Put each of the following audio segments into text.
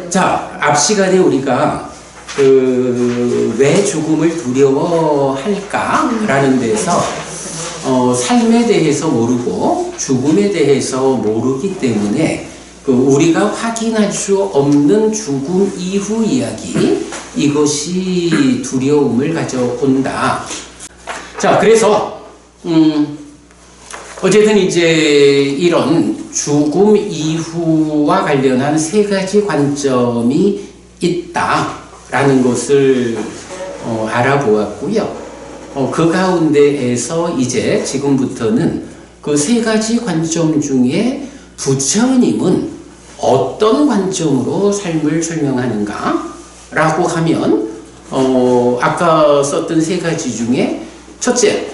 자, 앞 시간에 우리가 왜 죽음을 두려워할까라는 데서 삶에 대해서 모르고 죽음에 대해서 모르기 때문에 우리가 확인할 수 없는 죽음 이후 이야기, 이것이 두려움을 가져온다. 자, 그래서 어쨌든 이제 이런 죽음 이후와 관련한 세 가지 관점이 있다라는 것을 알아보았고요. 그 가운데에서 이제 지금부터는 그 세 가지 관점 중에 부처님은 어떤 관점으로 삶을 설명하는가 라고 하면 아까 썼던 세 가지 중에 첫째,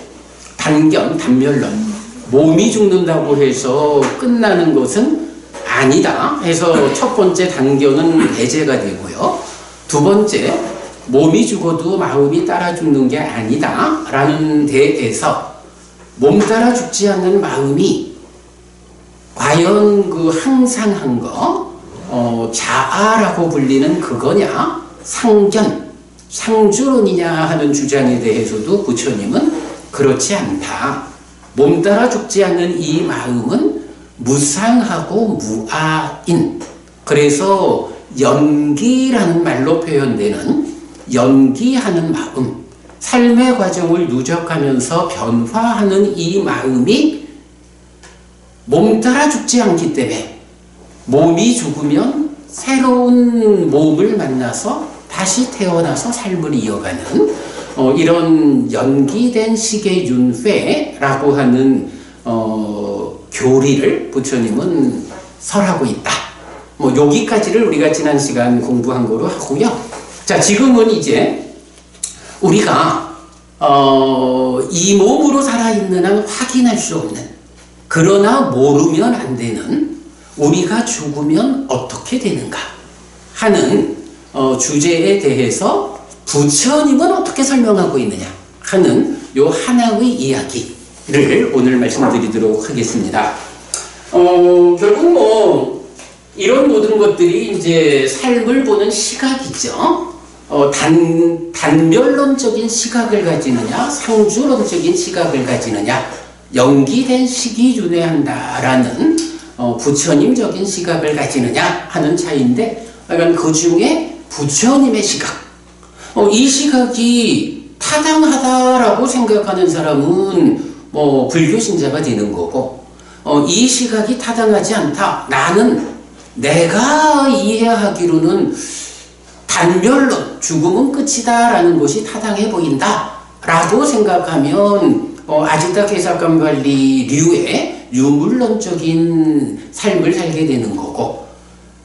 단멸론. 몸이 죽는다고 해서 끝나는 것은 아니다 해서 첫 번째 단견은 배제가 되고요. 두 번째, 몸이 죽어도 마음이 따라 죽는 게 아니다 라는 데에서 몸 따라 죽지 않는 마음이 과연 그 항상 한 거, 자아라고 불리는 그거냐, 상견, 상주론이냐 하는 주장에 대해서도 부처님은 그렇지 않다. 몸 따라 죽지 않는 이 마음은 무상하고 무아인, 그래서 연기라는 말로 표현되는 연기하는 마음, 삶의 과정을 누적하면서 변화하는 이 마음이 몸 따라 죽지 않기 때문에 몸이 죽으면 새로운 몸을 만나서 다시 태어나서 삶을 이어가는 이런 연기된 식의 윤회라고 하는 교리를 부처님은 설하고 있다. 여기까지를 우리가 지난 시간 공부한 거로 하고요. 자, 지금은 이제 우리가 이 몸으로 살아있는 한 확인할 수 없는, 그러나 모르면 안 되는, 우리가 죽으면 어떻게 되는가 하는 주제에 대해서 부처님은 어떻게 설명하고 있느냐 하는 요 하나의 이야기를 오늘 말씀드리도록 하겠습니다. 결국 이런 모든 것들이 이제 삶을 보는 시각이죠. 단별론적인 시각을 가지느냐, 상주론적인 시각을 가지느냐, 연기된 식이 윤회한다라는 부처님적인 시각을 가지느냐 하는 차이인데, 그 중에 부처님의 시각, 이 시각이 타당하다라고 생각하는 사람은 불교 신자가 되는 거고, 이 시각이 타당하지 않다, 나는 내가 이해하기로는 단별론, 죽음은 끝이다 라는 것이 타당해 보인다 라고 생각하면 아지타 개사감관리류의 유물론적인 삶을 살게 되는 거고,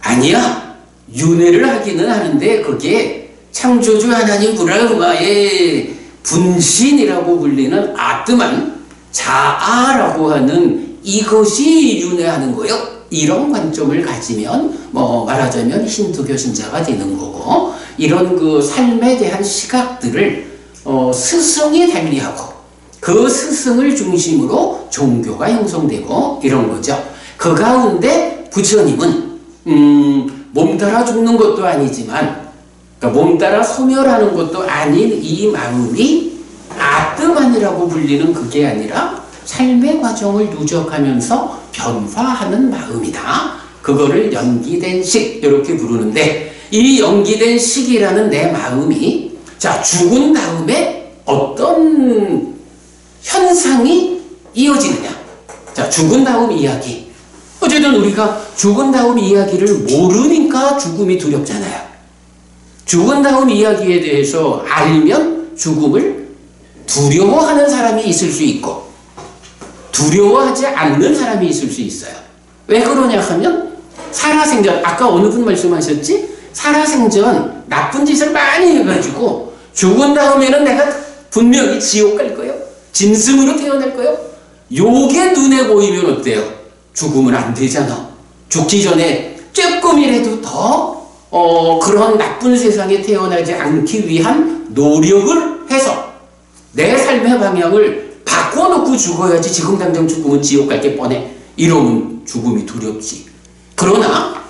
아니야, 윤회를 하기는 하는데 그게 창조주 하나님 브라흐마의 분신이라고 불리는 아트만, 자아라고 하는 이것이 윤회하는 거요. 이런 관점을 가지면 말하자면 힌두교 신자가 되는 거고, 이런 그 삶에 대한 시각들을 스승이 달리하고 그 스승을 중심으로 종교가 형성되고 이런 거죠. 그 가운데 부처님은 몸 따라 죽는 것도 아니지만, 그러니까 몸 따라 소멸하는 것도 아닌 이 마음이 아뜨만이라고 불리는 그게 아니라 삶의 과정을 누적하면서 변화하는 마음이다. 그거를 연기된 식 이렇게 부르는데, 이 연기된 식이라는 내 마음이 자, 죽은 다음에 어떤 현상이 이어지느냐. 자, 죽은 다음 이야기. 어쨌든 우리가 죽은 다음 이야기를 모르니까 죽음이 두렵잖아요. 죽은 다음 이야기에 대해서 알면 죽음을 두려워하는 사람이 있을 수 있고 두려워하지 않는 사람이 있을 수 있어요. 왜 그러냐 하면 살아생전, 아까 어느 분 말씀하셨지? 살아생전 나쁜 짓을 많이 해가지고 죽은 다음에는 내가 분명히 지옥 갈 거예요. 짐승으로 태어날 거예요. 요게 눈에 보이면 어때요? 죽으면 안 되잖아. 죽기 전에 조금이라도 더 그런 나쁜 세상에 태어나지 않기 위한 노력을 해서 내 삶의 방향을 바꿔놓고 죽어야지. 지금 당장 죽으면 지옥 갈 게 뻔해. 이러면 죽음이 두렵지. 그러나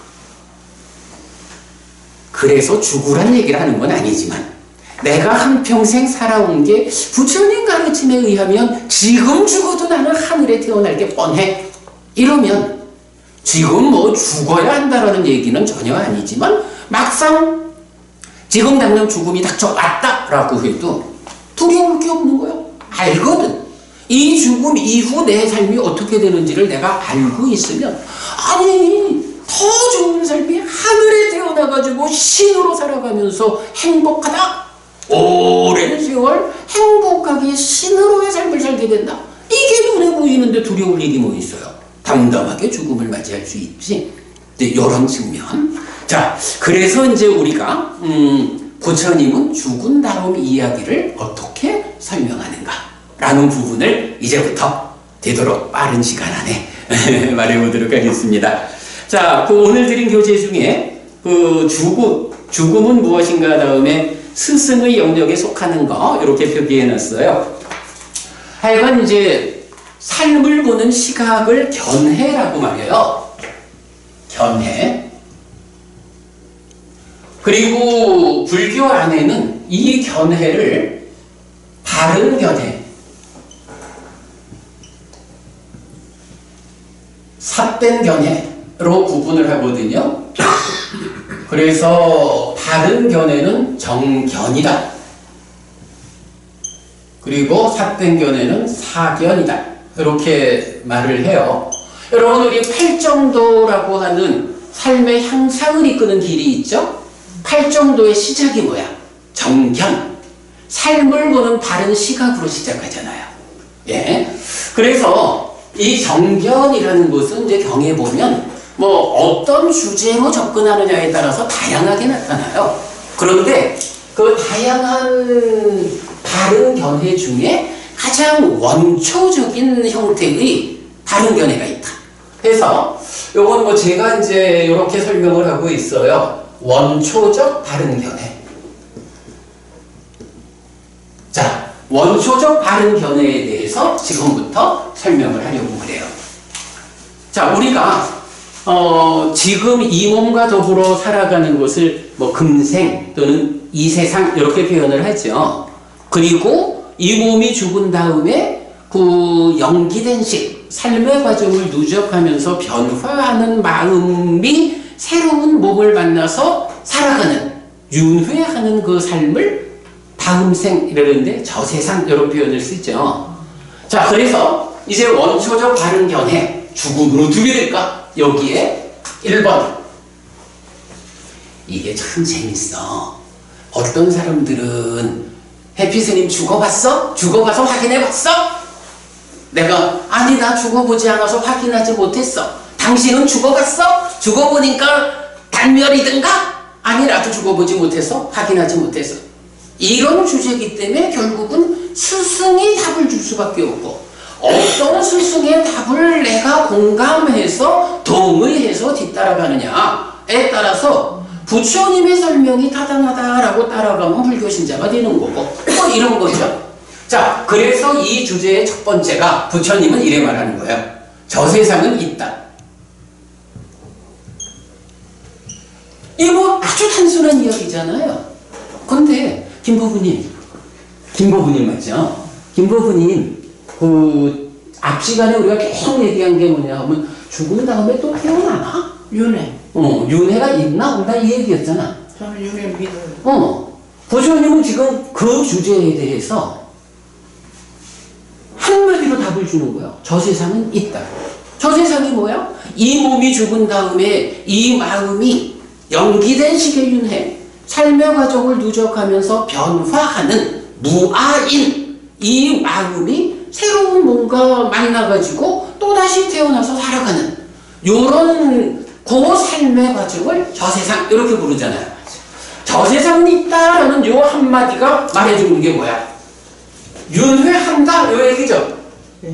그래서 죽으란 얘기를 하는 건 아니지만 내가 한평생 살아온 게 부처님 가르침에 의하면 지금 죽어도 나는 하늘에 태어날 게 뻔해. 이러면 지금 뭐 죽어야 한다라는 얘기는 전혀 아니지만 막상 지금 당장 죽음이 닥쳐왔다라고 해도 두려울 게 없는 거예요. 알거든. 이 죽음 이후 내 삶이 어떻게 되는지를 내가 알고 있으면 아니 더 좋은 삶이 하늘에 태어나가지고 신으로 살아가면서 행복하다. 오랜 세월 행복하게 신으로의 삶을 살게 된다. 이게 눈에 보이는데 두려울 일이 뭐 있어요. 담담하게 죽음을 맞이할 수 있지. 이런 측면. 자, 그래서 이제 우리가 부처님은 죽은 다음 이야기를 어떻게 설명하는가 라는 부분을 이제부터 되도록 빠른 시간 안에 말해보도록 하겠습니다. 자, 그 오늘 드린 교재 중에 그 죽음은 무엇인가 다음에 스승의 영역에 속하는 거 이렇게 표기해 놨어요. 하여간 이제 삶을 보는 시각을 견해라고 말해요. 견해. 그리고 불교 안에는 이 견해를 바른 견해, 삿된 견해로 구분을 하거든요. 그래서 바른 견해는 정견이다. 그리고 삿된 견해는 사견이다. 이렇게 말을 해요. 여러분, 우리 팔정도라고 하는 삶의 향상을 이끄는 길이 있죠? 팔정도의 시작이 뭐야? 정견. 삶을 보는 바른 시각으로 시작하잖아요. 예. 그래서 이 정견이라는 것은 이제 경에 보면 뭐 어떤 주제로 접근하느냐에 따라서 다양하게 나타나요. 그런데 그 다양한 바른 견해 중에 가장 원초적인 형태의 바른 견해가 있다. 그래서 요건 뭐 제가 이제 이렇게 설명을 하고 있어요. 원초적 바른 견해. 자, 원초적 바른 견해에 대해서 지금부터 설명을 하려고 그래요. 자, 우리가 지금 이 몸과 더불어 살아가는 것을 뭐 금생 또는 이 세상 이렇게 표현을 하죠. 그리고 이 몸이 죽은 다음에 그 연기된 삶의 과정을 누적하면서 변화하는 마음이 새로운 몸을 만나서 살아가는 윤회하는 그 삶을 다음 생 이러는데 저세상 이런 표현을 쓰죠. 자, 그래서 이제 원초적 바른 견해 죽음으로 두게 될까? 여기에 1번. 이게 참 재밌어. 어떤 사람들은 해피스님 죽어봤어? 죽어가서 확인해봤어? 내가 아니 나 죽어보지 않아서 확인하지 못했어. 당신은 죽어봤어? 죽어보니까 단멸이든가? 아니 나도 죽어보지 못해서 확인하지 못했어. 이런 주제이기 때문에 결국은 스승이 답을 줄 수밖에 없고 어떤 스승의 답을 내가 공감해서 동의해서 뒤따라가느냐에 따라서 부처님의 설명이 타당하다라고 따라가면 불교신자가 되는 거고 뭐 이런 거죠. 자, 그래서 이 주제의 첫 번째가 부처님은 이래 말하는 거예요. 저 세상은 있다. 이거 뭐 아주 단순한 이야기잖아요. 근데 김보부님 맞죠? 김보부님 그 앞 시간에 우리가 계속 얘기한 게 뭐냐 하면 죽은 다음에 또 태어나나? 윤회. 윤회가 있나 없나 이 얘기였잖아. 저는 윤회 믿어요. 부처님은 지금 그 주제에 대해서 한마디로 답을 주는 거예요. 저 세상은 있다. 저 세상이 뭐야? 이 몸이 죽은 다음에 이 마음이 연기된 식의 윤회, 삶의 과정을 누적하면서 변화하는 무아인 이 마음이 새로운 뭔가 만나가지고 또다시 태어나서 살아가는 요런 그 삶의 과정을 저 세상 이렇게 부르잖아요. 저 세상은 있다라는 요 한마디가 말해주는 게 뭐야? 윤회한다 요 얘기죠. 네.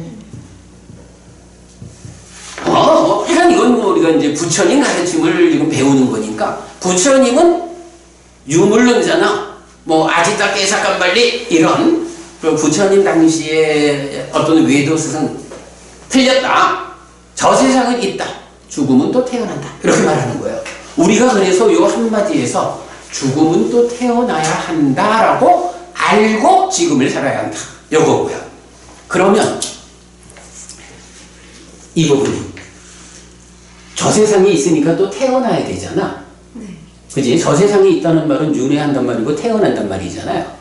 하여간 이건 뭐 우리가 이제 부처님 가르침을 지금 배우는 거니까 부처님은 유물론자나 뭐 아지타 깨사간발리 이런 그 부처님 당시에 어떤 외도 스승 틀렸다. 저 세상은 있다. 죽음은 또 태어난다. 이렇게 말하는 거예요. 우리가 그래서 요 한마디에서 죽음은 또 태어나야 한다라고 알고 지금을 살아야 한다. 요거고요. 그러면 이 부분이 저 세상에 있으니까 또 태어나야 되잖아. 네. 그지? 저 세상에 있다는 말은 윤회한단 말이고 태어난단 말이잖아요.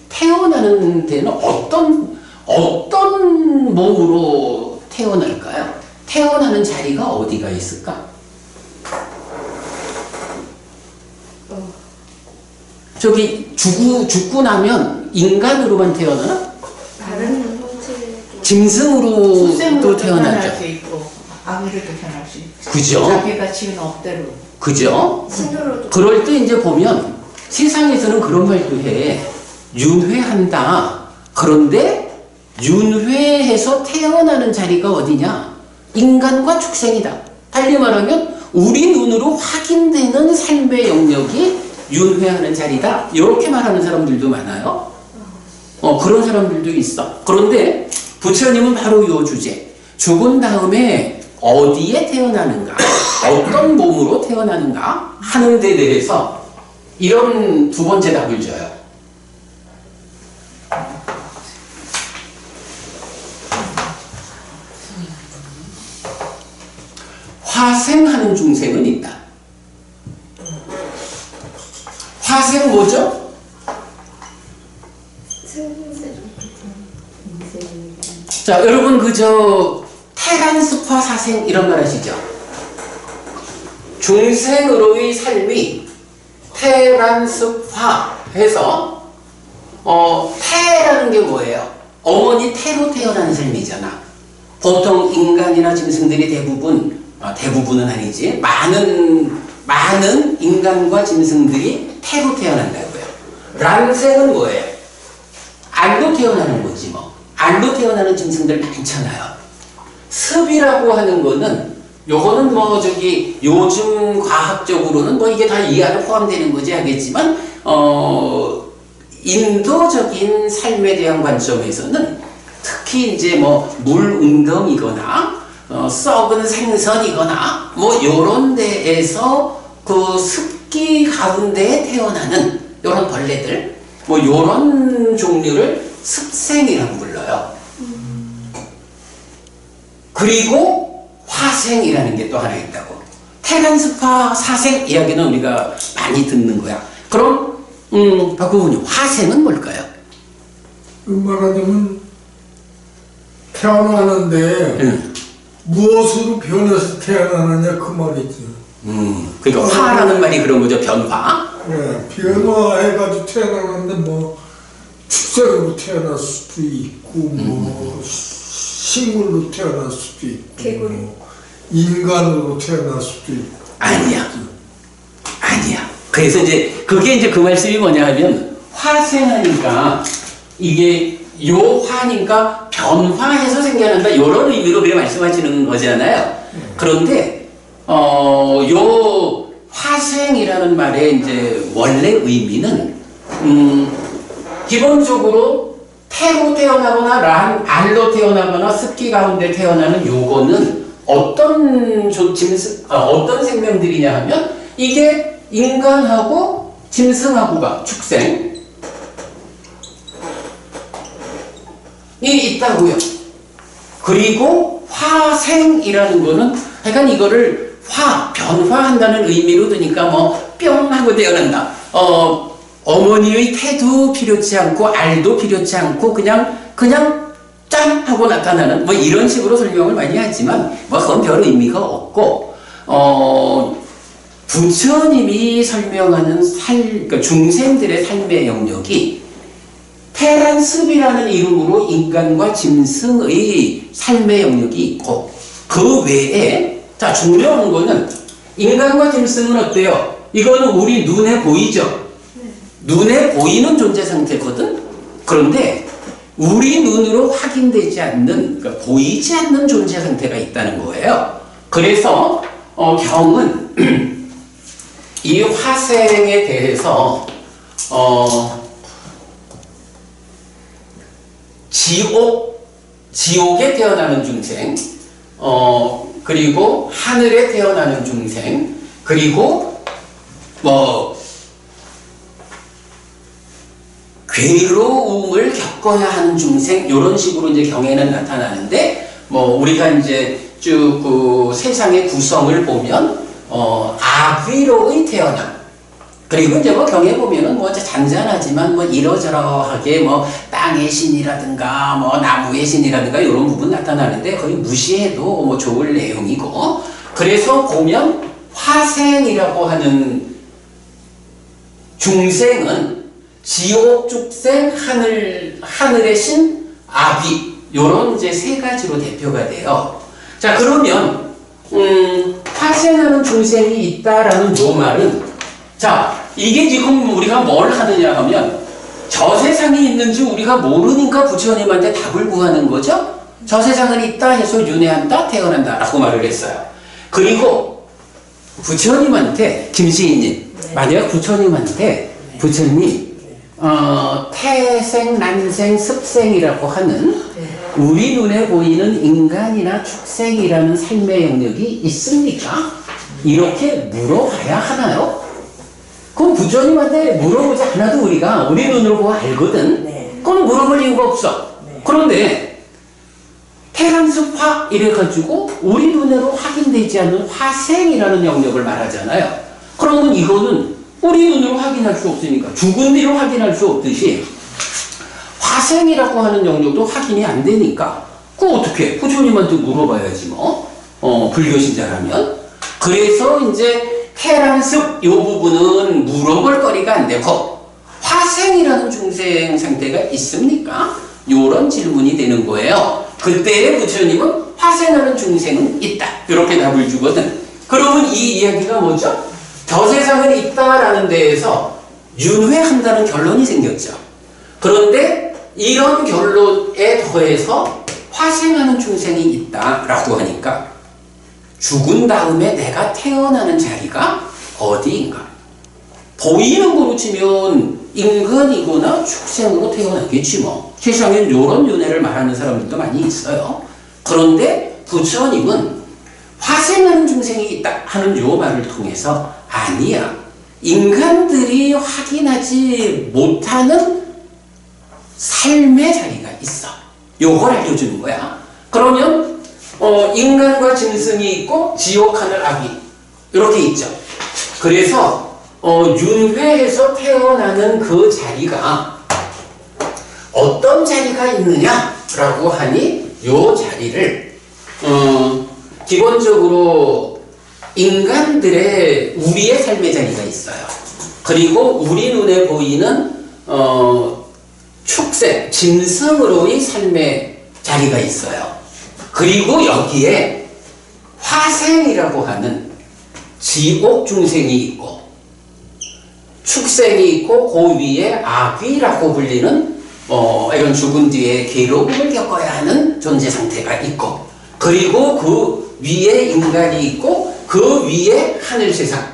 태어나는 데는 어떤 몸으로 태어날까요? 태어나는 자리가 어디가 있을까? 저기 죽고 나면 인간으로만 태어나나? 다른 형체 짐승으로도 수생으로도 태어나죠. 태어날 수 있고 아기로도 태어날 수 있고 그죠? 자기가 지은 업대로 그죠? 신으로도 그럴 때 이제 보면 세상에서는 그런 말도 해. 윤회한다. 그런데 윤회해서 태어나는 자리가 어디냐? 인간과 축생이다. 달리 말하면 우리 눈으로 확인되는 삶의 영역이 윤회하는 자리다. 이렇게 말하는 사람들도 많아요. 그런 사람들도 있어. 그런데 부처님은 바로 이 주제. 죽은 다음에 어디에 태어나는가, 어떤 몸으로 태어나는가 하는 데 대해서 이런 두 번째 답을 줘요. 화생하는 중생은 있다. 화생 뭐죠? 자, 여러분 그저 테란스파 사생 이런 말 하시죠? 중생으로의 삶이 테란스파 해서 태라는 게 뭐예요? 어머니 태로 태어나는 삶이잖아. 보통 인간이나 짐승들이 대부분은 아니지, 많은 인간과 짐승들이 태로 태어난다고요. 란생은 뭐예요? 알로 태어나는 거지 뭐. 알로 태어나는 짐승들 많잖아요. 습이라고 하는 거는 요거는 요즘 과학적으로는 이게 다 이 안에 포함되는 거지 하겠지만 인도적인 삶에 대한 관점에서는 특히 이제 물 운덩이거나 썩은 생선이거나 요런 데에서 그 습기 가운데에 태어나는 요런 벌레들 요런 종류를 습생이라고 불러요. 그리고 화생이라는 게 또 하나 있다고. 테란스파 사생 이야기는 우리가 많이 듣는 거야. 그럼 박구분이 화생은 뭘까요? 말하자면 태어나는데 무엇으로 변해서 태어나느냐 그 말이지. 그러니까 화라는 말이 그런 거죠. 변화. 네, 변화해가지고 태어나는데 축생으로 태어날 수도 있고 식물로 태어날 수도 있고 개구리. 인간으로 태어날 수도 있고. 아니야. 그래서 그게 그 말씀이 뭐냐 하면 화생하니까 이게 화니까 변화해서 생겨난다 이런 의미로 그렇게 말씀하시는 거잖아요. 그런데 화생이라는 말의 원래 의미는 기본적으로 태로 태어나거나 알로 태어나거나 습기 가운데 태어나는 요거는 어떤 생명들이냐 하면 이게 인간하고 짐승하고가 축생이 있다고요. 그리고 화생이라는 거는 하여간 이거를 변화한다는 의미로 드니까 뿅 하고 태어난다. 어머니의 태도 필요치 않고 알도 필요치 않고 그냥 짠 하고 나타나는 이런 식으로 설명을 많이 하지만 그건 별 의미가 없고 부처님이 설명하는 그러니까 중생들의 삶의 영역이 테란습이라는 이름으로 인간과 짐승의 삶의 영역이 있고 그 외에 중요한 거는 인간과 짐승은 어때요? 이거는 우리 눈에 보이죠? 눈에 보이는 존재 상태거든? 그런데 우리 눈으로 확인되지 않는, 그러니까 보이지 않는 존재 상태가 있다는 거예요. 그래서 경은 이 화생에 대해서 지옥에 태어나는 중생, 그리고 하늘에 태어나는 중생, 그리고 뭐 괴로움을 겪어야 하는 중생 이런 식으로 이제 경에는 나타나는데 뭐 우리가 이제 쭉 그 세상의 구성을 보면 아귀로의 태어남 그리고 이제 뭐 경에 보면은 뭐 잔잔하지만 뭐 이러저러하게 뭐 땅의 신이라든가 뭐 나무의 신이라든가 이런 부분 나타나는데 거의 무시해도 뭐 좋을 내용이고 그래서 보면 화생이라고 하는 중생은 지옥, 축생, 하늘의 신, 아귀 요런 이제 세 가지로 대표가 돼요. 자 그러면 화생하는 중생이 있다라는 요 말은 자 이게 지금 우리가 뭘 하느냐 하면 저 세상이 있는지 우리가 모르니까 부처님한테 답을 구하는 거죠. 저 세상은 있다 해서 윤회한다 태어난다 라고 말을 했어요. 그리고 부처님한테 김시인님 만약 부처님한테 부처님 태생, 난생, 습생이라고 하는 우리 눈에 보이는 인간이나 축생이라는 삶의 영역이 있습니까? 이렇게 물어봐야 하나요? 그럼 부처님한테 물어보지 않아도 우리가 우리 눈으로 보고 알거든. 그건 물어볼 이유가 없어. 그런데 태란습화 이래가지고 우리 눈으로 확인되지 않는 화생이라는 영역을 말하잖아요. 그러면 이거는 우리 눈으로 확인할 수 없으니까 죽은 뒤로 확인할 수 없듯이 화생이라고 하는 영역도 확인이 안 되니까 그거 어떻게 부처님한테 물어봐야지 뭐 불교신자라면. 그래서 이제 태란습 이 부분은 물어볼 거리가 안 되고 화생이라는 중생 상태가 있습니까? 이런 질문이 되는 거예요. 그때 부처님은 화생하는 중생은 있다 이렇게 답을 주거든. 그러면 이 이야기가 뭐죠? 저 세상은 있다라는 데에서 윤회한다는 결론이 생겼죠. 그런데 이런 결론에 더해서 화생하는 중생이 있다라고 하니까 죽은 다음에 내가 태어나는 자리가 어디인가? 보이는 거로 치면 인간이거나 축생으로 태어나겠지 뭐. 세상엔 이런 윤회를 말하는 사람들도 많이 있어요. 그런데 부처님은 화생하는 중생이 있다 하는 요 말을 통해서 아니야. 인간들이 확인하지 못하는 삶의 자리가 있어. 요걸 알려주는 거야. 그러면 인간과 짐승이 있고 지옥, 하늘, 아귀 이렇게 있죠. 그래서 윤회에서 태어나는 그 자리가 어떤 자리가 있느냐라고 하니 요 자리를 기본적으로 인간들의 우리의 삶의 자리가 있어요. 그리고 우리 눈에 보이는 축생, 짐승으로의 삶의 자리가 있어요. 그리고 여기에 화생이라고 하는 지옥 중생이 있고 축생이 있고 그 위에 아귀라고 불리는 이런 죽은 뒤에 괴로움을 겪어야 하는 존재 상태가 있고 그리고 그 위에 인간이 있고 그 위에 하늘 세상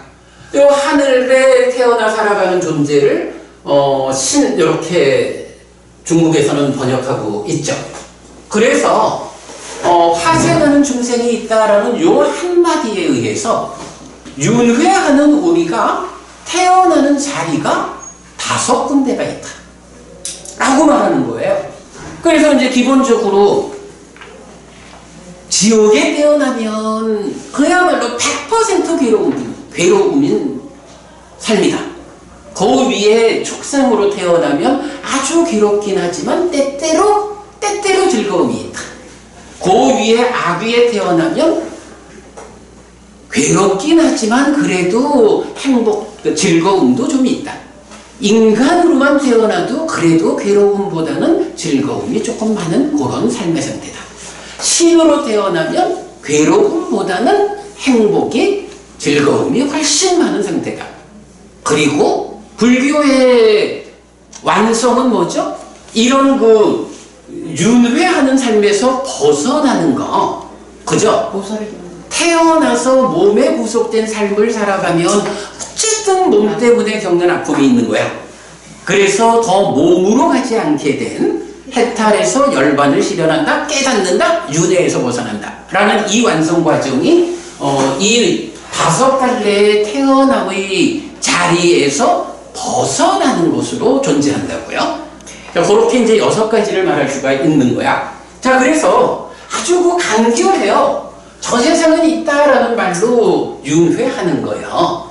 이 하늘에 태어나 살아가는 존재를 신 이렇게 중국에서는 번역하고 있죠. 그래서 화생하는 중생이 있다라는 요 한마디에 의해서 윤회하는 우리가 태어나는 자리가 5군데가 있다 라고 말하는 거예요. 그래서 이제 기본적으로 지옥에 태어나면 그야말로 100% 괴로움인 삶이다. 그 위에 축생으로 태어나면 아주 괴롭긴 하지만 때때로 즐거움이 있다. 그 위에 아귀에 태어나면 괴롭긴 하지만 그래도 즐거움도 좀 있다. 인간으로만 태어나도 그래도 괴로움보다는 즐거움이 조금 많은 그런 삶의 상태다. 신으로 태어나면 괴로움보다는 행복이, 즐거움이 훨씬 많은 상태다. 그리고 불교의 완성은 뭐죠? 이런 그 윤회하는 삶에서 벗어나는 거. 그죠? 태어나서 몸에 구속된 삶을 살아가면 어쨌든 몸 때문에 겪는 아픔이 있는 거야. 그래서 더 몸으로 가지 않게 된 해탈에서 열반을 실현한다, 깨닫는다, 윤회에서 벗어난다 라는 이 완성 과정이 이 5갈래의 태어남의 자리에서 벗어나는 곳으로 존재한다고요. 자, 그렇게 이제 6가지를 말할 수가 있는 거야. 자, 그래서 아주 간결해요. 저 세상은 있다라는 말로 윤회하는 거예요.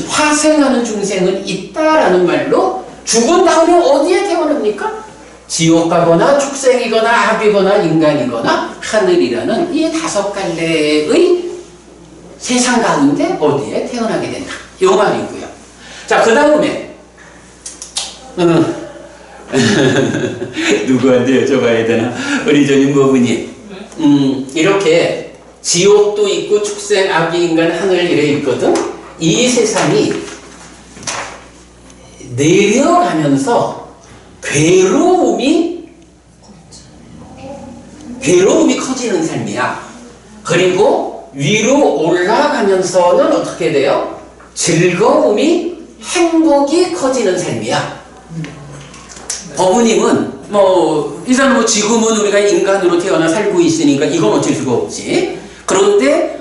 화생하는 중생은 있다라는 말로 죽은 다음에 어디에 태어납니까? 지옥 가거나 축생이거나 악이거나 인간이거나 하늘이라는 이 5갈래의 세상 가운데 어디에 태어나게 된다. 이 말이고요. 자, 그 다음에 누구한테 여쭤봐야 되나? 우리 저 윤보부님, 이렇게 지옥도 있고 축생, 악이, 인간, 하늘 이래 있거든. 이 세상이 내려가면서 괴로움이 커지는 삶이야. 그리고 위로 올라가면서는 어떻게 돼요? 즐거움이, 행복이 커지는 삶이야. 법부님은 일단 지금은 우리가 인간으로 태어나 살고 있으니까 이건 어쩔 수가 없지. 그런데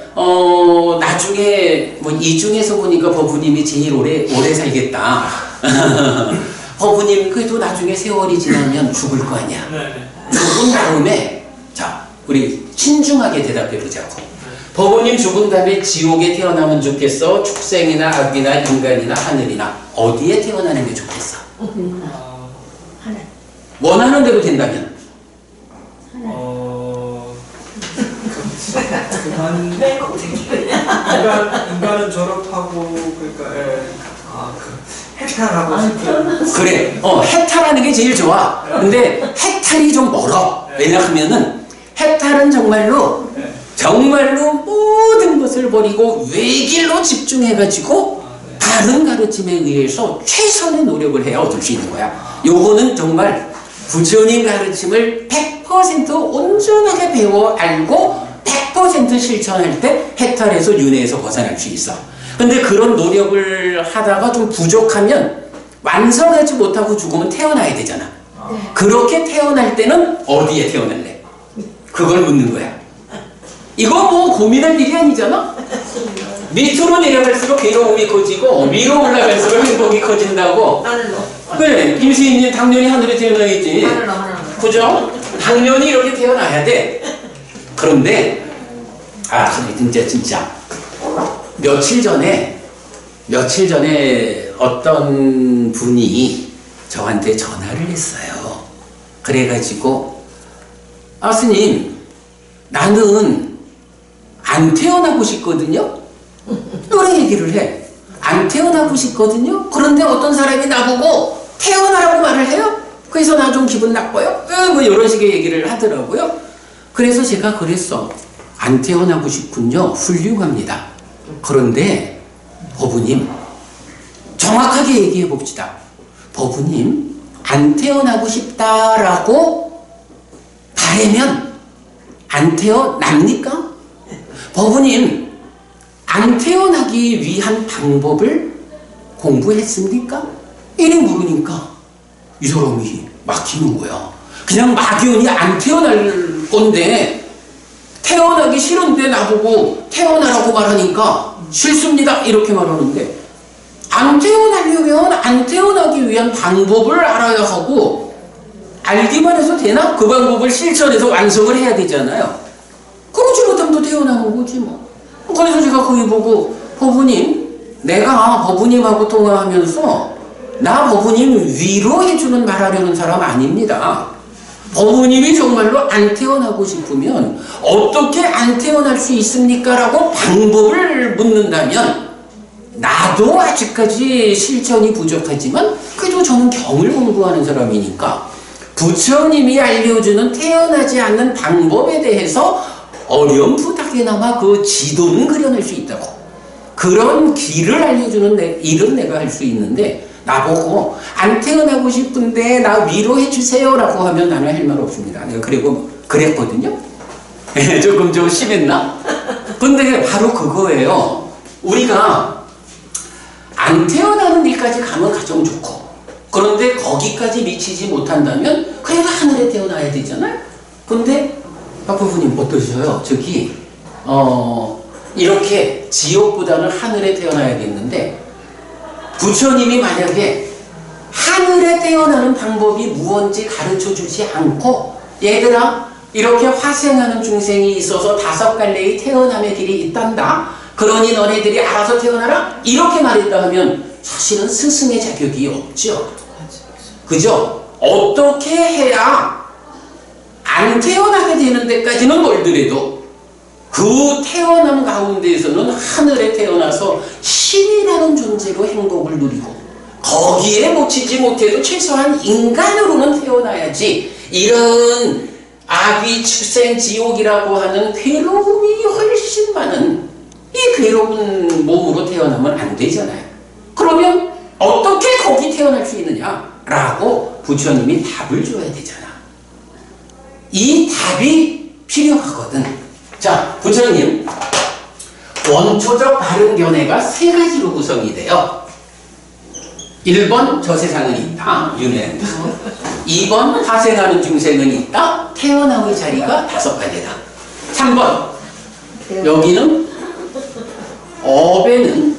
나중에 이 중에서 보니까 법부님이 제일 오래 살겠다. 법부님 그래도 나중에 세월이 지나면 죽을 거 아니야. 죽은 다음에 자, 우리 신중하게 대답해 보자고. 법부님 죽은 다음에 지옥에 태어나면 좋겠어? 축생이나 악이나 인간이나 하늘이나 어디에 태어나는 게 좋겠어? 하늘. 원하는 대로 된다면? 인간은 졸업하고 그러니까 해탈하고 싶은. 그래, 해탈하는 게 제일 좋아. 근데 해탈이 좀 멀어. 왜냐하면은 해탈은 정말로 모든 것을 버리고 외길로 집중해가지고 다른 가르침에 의해서 최선의 노력을 해야 얻을 수 있는 거야. 요거는 정말 부처님 가르침을 100% 온전하게 배워 알고 100% 실천할 때 해탈에서 윤회에서 벗어날 수 있어. 근데 그런 노력을 하다가 좀 부족하면 완성하지 못하고 죽으면 태어나야 되잖아. 그렇게 태어날 때는 어디에 태어날래? 그걸 묻는 거야. 이거 고민할 일이 아니잖아? 밑으로 내려갈수록 괴로움이 커지고 위로 올라갈수록 행복이 커진다고. 그래, 임수인님 당연히 하늘에 태어나야지. 그죠? 당연히 이렇게 태어나야 돼. 그런데 진짜 며칠 전에 어떤 분이 저한테 전화를 했어요. 그래가지고 스님, 나는 안 태어나고 싶거든요. 이런 얘기를 해. 안 태어나고 싶거든요. 그런데 어떤 사람이 나보고 태어나라고 말을 해요. 그래서 나 좀 기분 나빠요. 이런 식의 얘기를 하더라고요. 그래서 제가 그랬어. 안 태어나고 싶군요. 훌륭합니다. 그런데 법부님, 정확하게 얘기해 봅시다. 법부님, 안 태어나고 싶다라고 바라면 안 태어납니까? 법부님, 안 태어나기 위한 방법을 공부했습니까? 이래 물으니까 이 사람이 막히는 거야. 그냥 막연히 안 태어날 건데 태어나기 싫은데 나보고 태어나라고 말하니까 싫습니다 이렇게 말하는데, 안 태어나려면 안 태어나기 위한 방법을 알아야 하고, 알기만 해서 되나? 그 방법을 실천해서 완성을 해야 되잖아요. 그러지 못하면 또 태어나는 거지 뭐. 그래서 제가 거기 보고, 법부님, 내가 법부님하고 통화하면서 나 법부님 위로해주는 말하려는 사람 아닙니다. 법부님이 정말로 안 태어나고 싶으면 어떻게 안 태어날 수 있습니까? 라고 방법을 묻는다면, 나도 아직까지 실천이 부족하지만 그래도 저는 경을 공부하는 사람이니까 부처님이 알려주는 태어나지 않는 방법에 대해서 어렴풋하게나마 그 지도는 그려낼 수 있다고. 그런 길을 알려주는 일은 내가 할 수 있는데, 나보고 안 태어나고 싶은데 나 위로해 주세요 라고 하면 나는 할 말 없습니다. 내가 그리고 그랬거든요. 조금 좀 심했나? 근데 바로 그거예요. 우리가 안 태어나는 데까지 가면 가장 좋고, 그런데 거기까지 미치지 못한다면 그래도 하늘에 태어나야 되잖아요. 근데 박부부님 어떠셔요? 이렇게 지옥보다는 하늘에 태어나야겠는데 부처님이 만약에 하늘에 태어나는 방법이 무언지 가르쳐 주지 않고 얘들아 이렇게 화생하는 중생이 있어서 5갈래의 태어남의 길이 있단다. 그러니 너네들이 알아서 태어나라. 이렇게 말했다 하면 사실은 스승의 자격이 없죠. 그죠? 어떻게 해야 안 태어나게 되는 데까지는 멀더라도 그 태어남 가운데에서는 하늘에 태어나서 신이라는 존재로 행복을 누리고 거기에 묻히지 못해도 최소한 인간으로는 태어나야지 이런 아귀 축생 지옥이라고 하는 괴로움이 훨씬 많은 이 괴로운 몸으로 태어나면 안 되잖아요. 그러면 어떻게 거기 태어날 수 있느냐라고 부처님이 답을 줘야 되잖아. 이 답이 필요하거든. 자, 부처님 원초적 바른 견해가 3가지로 구성이 돼요. 1번 저 세상은 있다, 윤회한다. 2번 화생하는 중생은 있다, 태어남의 자리가 5가지다. 3번 여기는 업에는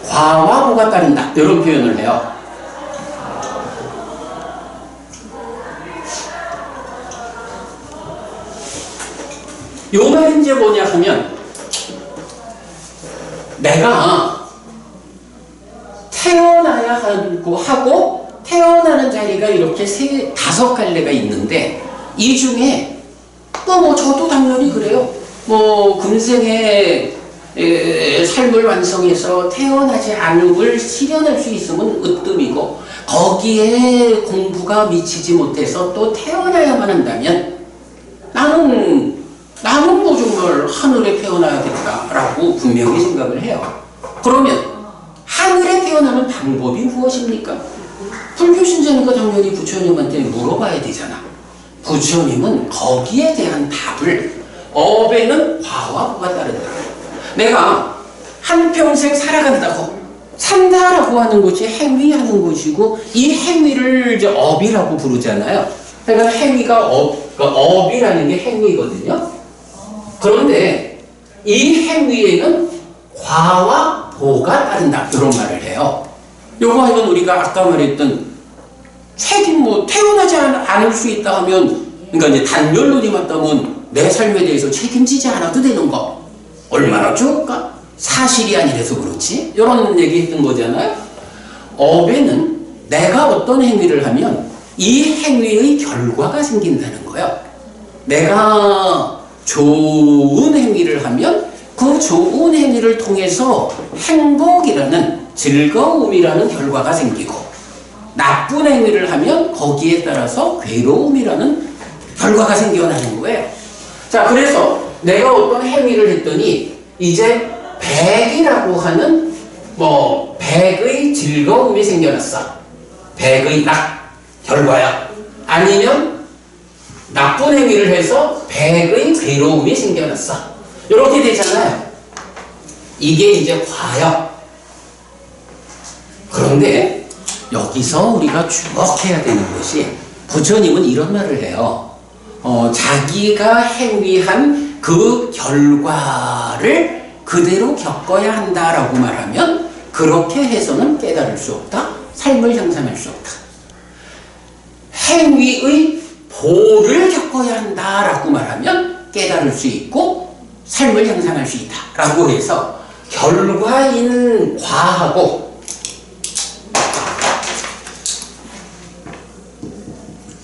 과와 보가 따른다, 이런 표현을 해요. 요 말이 이제 뭐냐 하면 내가 태어나야 하고 태어나는 자리가 이렇게 5갈래가 있는데 이 중에 뭐 저도 당연히 그래요. 뭐 금생에 삶을 완성해서 태어나지 않음을 실현할 수 있으면 으뜸이고 거기에 공부가 미치지 못해서 또 태어나야만 한다면 나는 뭐 정말 하늘에 태어나야겠다라고 분명히 생각을 해요. 그러면 하늘에 태어나는 방법이 무엇입니까? 불교 신자니까 당연히 부처님한테 물어봐야 되잖아. 부처님은 거기에 대한 답을 업에는 과와 보가 따른다. 내가 한평생 살아간다고 산다라고 하는 것이 행위하는 것이고 이 행위를 이제 업이라고 부르잖아요. 그러니까 행위가 업이라는 게 행위거든요. 그런데 이 행위에는 과와 보가 따른다, 이런 말을 해요. 요거 하면 우리가 아까 말했던 책임 뭐 태어나지 않을 수 있다 하면 그러니까 이제 단멸론이 맞다면 내 삶에 대해서 책임지지 않아도 되는 거 얼마나 좋을까? 사실이 아니라서 그렇지? 이런 얘기 했던 거잖아요. 업에는 내가 어떤 행위를 하면 이 행위의 결과가 생긴다는 거예요. 내가 좋은 행위를 하면 그 좋은 행위를 통해서 행복이라는 즐거움이라는 결과가 생기고 나쁜 행위를 하면 거기에 따라서 괴로움이라는 결과가 생겨나는 거예요. 자, 그래서 내가 어떤 행위를 했더니 이제 백이라고 하는 백의 즐거움이 생겨났어. 백의 결과야. 아니면 나쁜 행위를 해서 백의 괴로움이 생겨났어. 이렇게 되잖아요. 이게 이제 과요. 그런데 여기서 우리가 주목해야 되는 것이 부처님은 이런 말을 해요. 자기가 행위한 그 결과를 그대로 겪어야 한다라고 말하면 그렇게 해서는 깨달을 수 없다. 삶을 향상할 수 없다. 행위의 보를 겪어야 한다라고 말하면 깨달을 수 있고 삶을 향상할 수 있다 라고 해서 결과인 과하고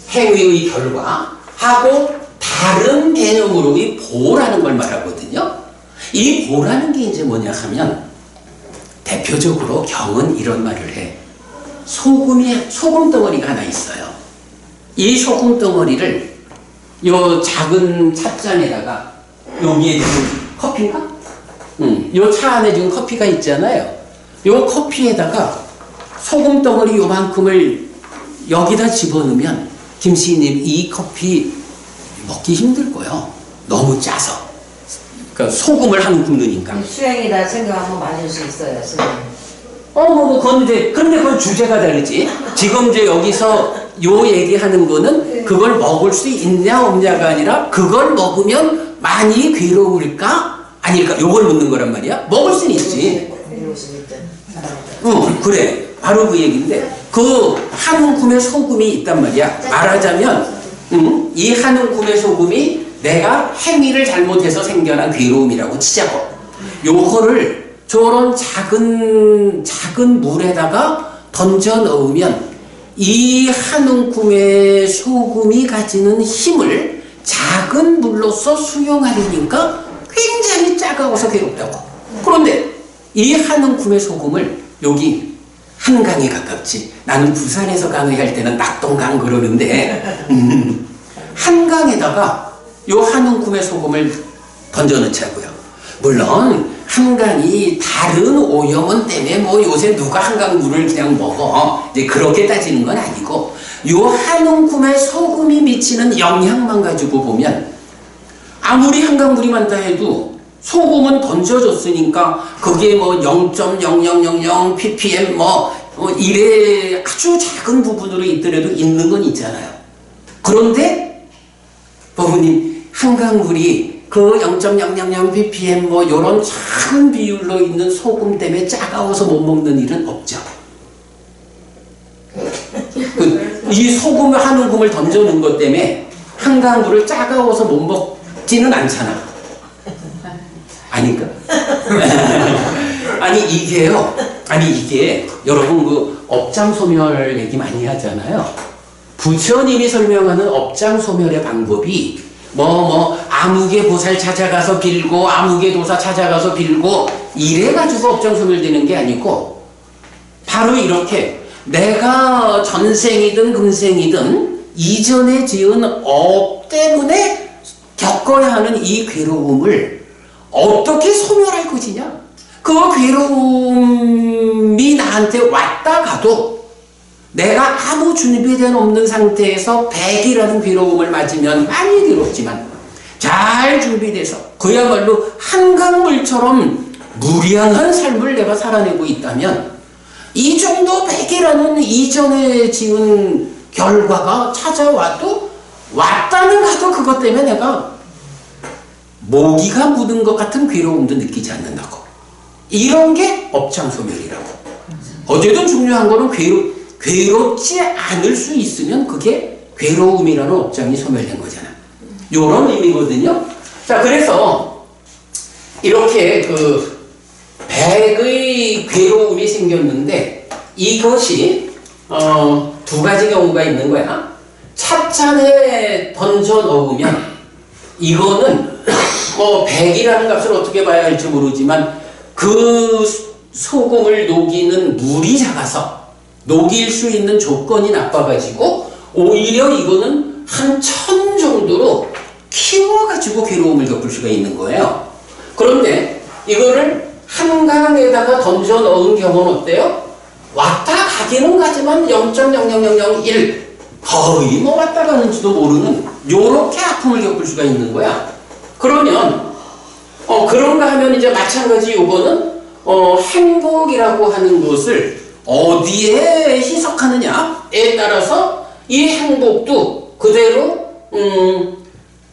행위의 결과하고 다른 개념으로의 보라는 걸 말하거든요. 이 보라는 게 이제 뭐냐 하면 대표적으로 경은 이런 말을 해. 소금 덩어리가 하나 있어요. 이 소금 덩어리를 요 작은 찻잔에다가 여기에 지금 커피인가? 요 차 안에 지금 커피가 있잖아요. 요 커피에다가 소금 덩어리 요만큼을 여기다 집어넣으면 김씨님 이 커피 먹기 힘들 거예요. 너무 짜서. 그러니까 소금을 한 움큼 넣으니까. 수행이다 생각하면 맞을 수 있어요, 선생님. 그런데 그건 주제가 다르지. 지금 이제 여기서 요 얘기하는 거는 그걸 먹을 수 있냐 없냐가 아니라 그걸 먹으면 많이 괴로울까? 아닐까? 요걸 묻는 거란 말이야. 먹을 수는 있지. 그래. 바로 그 얘기인데, 그 한 움큼의 소금이 있단 말이야. 말하자면, 이 한 움큼의 소금이 내가 행위를 잘못해서 생겨난 괴로움이라고 치자고. 요거를 저런 작은 물에다가 던져 넣으면 이 한 움큼의 소금이 가지는 힘을 작은 물로서 수용하려니까 굉장히 차가워서 괴롭다고. 그런데 이 한 움큼의 소금을 여기 한강에 가깝지. 나는 부산에서 강의할 때는 낙동강 그러는데 한강에다가 요 한 움큼의 소금을 던져 넣자고요. 물론 한강이 다른 오염원 때문에 뭐 요새 누가 한강 물을 그냥 먹어. 이제 그렇게 따지는 건 아니고 요 한 움큼의 소금이 미치는 영향만 가지고 보면 아무리 한강물이 많다 해도 소금은 던져줬으니까 그게 뭐 0.0000 ppm 이래 아주 작은 부분으로 있더라도 있는 건 있잖아요. 그런데 부모님 한강물이 그 0.000 ppm 요런 작은 비율로 있는 소금 때문에 차가워서 못 먹는 일은 없죠. 이 소금 한 움큼을 던져놓은 것 때문에 한강물을 차가워서 못 먹지는 않잖아. 아닌가? 아니 이게 여러분 그 업장소멸 얘기 많이 하잖아요. 부처님이 설명하는 업장소멸의 방법이 아무개 보살 찾아가서 빌고 아무개 도사 찾아가서 빌고 이래가지고 업장소멸되는 게 아니고 바로 이렇게 내가 전생이든 금생이든 이전에 지은 업 때문에 겪어야 하는 이 괴로움을 어떻게 소멸할 것이냐? 그 괴로움이 나한테 왔다 가도 내가 아무 준비된 없는 상태에서 100이라는 괴로움을 맞으면 많이 괴롭지만 잘 준비돼서 그야말로 한강물처럼 무량한 삶을 내가 살아내고 있다면 이 정도 100이라는 이전에 지은 결과가 찾아와도 왔다는 하도 그것 때문에 내가 모기가 묻은 것 같은 괴로움도 느끼지 않는다고. 이런 게 업장소멸이라고. 어쨌든 중요한 거는 괴롭지 않을 수 있으면 그게 괴로움이라는 업장이 소멸된 거잖아. 요런 의미거든요. 자, 그래서 이렇게 그 백의 괴로움이 생겼는데 이것이 두 가지 경우가 있는 거야. 찻잔에 던져 넣으면 이거는 백이라는 값을 어떻게 봐야 할지 모르지만 그 소금을 녹이는 물이 작아서 녹일 수 있는 조건이 나빠가지고 오히려 이거는 한 1000 정도로 키워가지고 괴로움을 겪을 수가 있는 거예요. 그런데 이거를 한강에다가 던져 넣은 경우는 어때요? 왔다 가기는 가지만 0.0001 거의 왔다 가는지도 모르는 요렇게 아픔을 겪을 수가 있는 거야. 그러면 그런가 하면 이제 마찬가지 요거는 행복이라고 하는 것을 어디에 희석하느냐에 따라서 이 행복도 그대로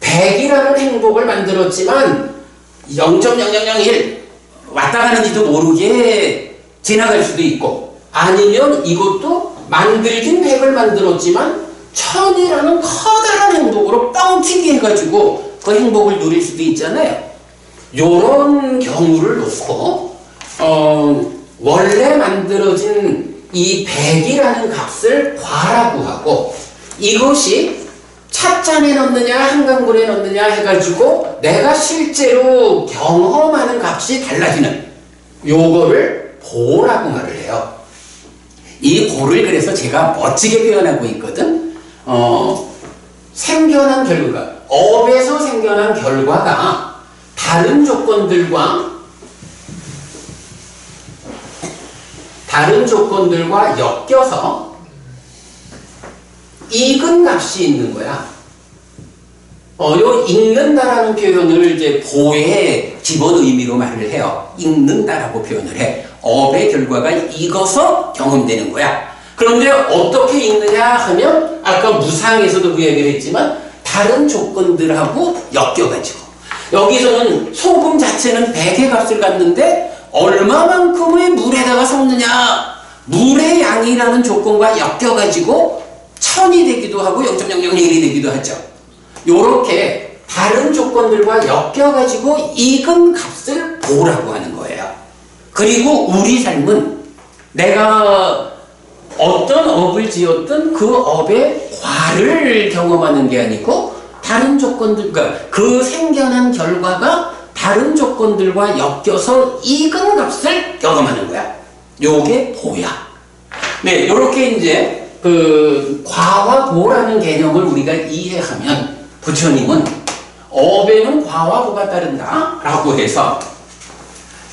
100이라는 행복을 만들었지만 0.0001 왔다 가는지도 모르게 지나갈 수도 있고 아니면 이것도 만들긴 100을 만들었지만 1000이라는 커다란 행복으로 뻥 튀기 해가지고 그 행복을 누릴 수도 있잖아요. 요런 경우를 놓고 원래 만들어진 이 100이라는 값을 과라고 하고 이것이 찻잔에 넣느냐 한강물에 넣느냐 해가지고 내가 실제로 경험하는 값이 달라지는 요거를 보라고 말을 해요. 이 보를 그래서 제가 멋지게 표현하고 있거든. 생겨난 결과가 업에서 생겨난 결과가 다른 조건들과 엮여서 익은 값이 있는 거야. 요 익는다라는 표현을 이제 보의 기본 의미로 말을 해요. 익는다라고 표현을 해. 업의 결과가 익어서 경험되는 거야. 그런데 어떻게 익느냐 하면 아까 무상에서도 그 얘기를 했지만 다른 조건들하고 엮여가지고 여기서는 소금 자체는 100의 값을 갖는데 얼마만큼의 물에다가 섞느냐, 물의 양이라는 조건과 엮여가지고 1000이 되기도 하고 0.001이 되기도 하죠. 요렇게 다른 조건들과 엮여가지고 익은 값을 보라고 하는 거예요. 그리고 우리 삶은 내가 어떤 업을 지었든 그 업의 과를 경험하는 게 아니고 다른 조건들, 그러니까 그 생겨난 결과가 다른 조건들과 엮여서 익은 값을 경험하는 거야. 요게 보야. 네, 요렇게 이제 그 과와 보라는 개념을 우리가 이해하면 부처님은 업에는 과와 보가 따른다 라고 해서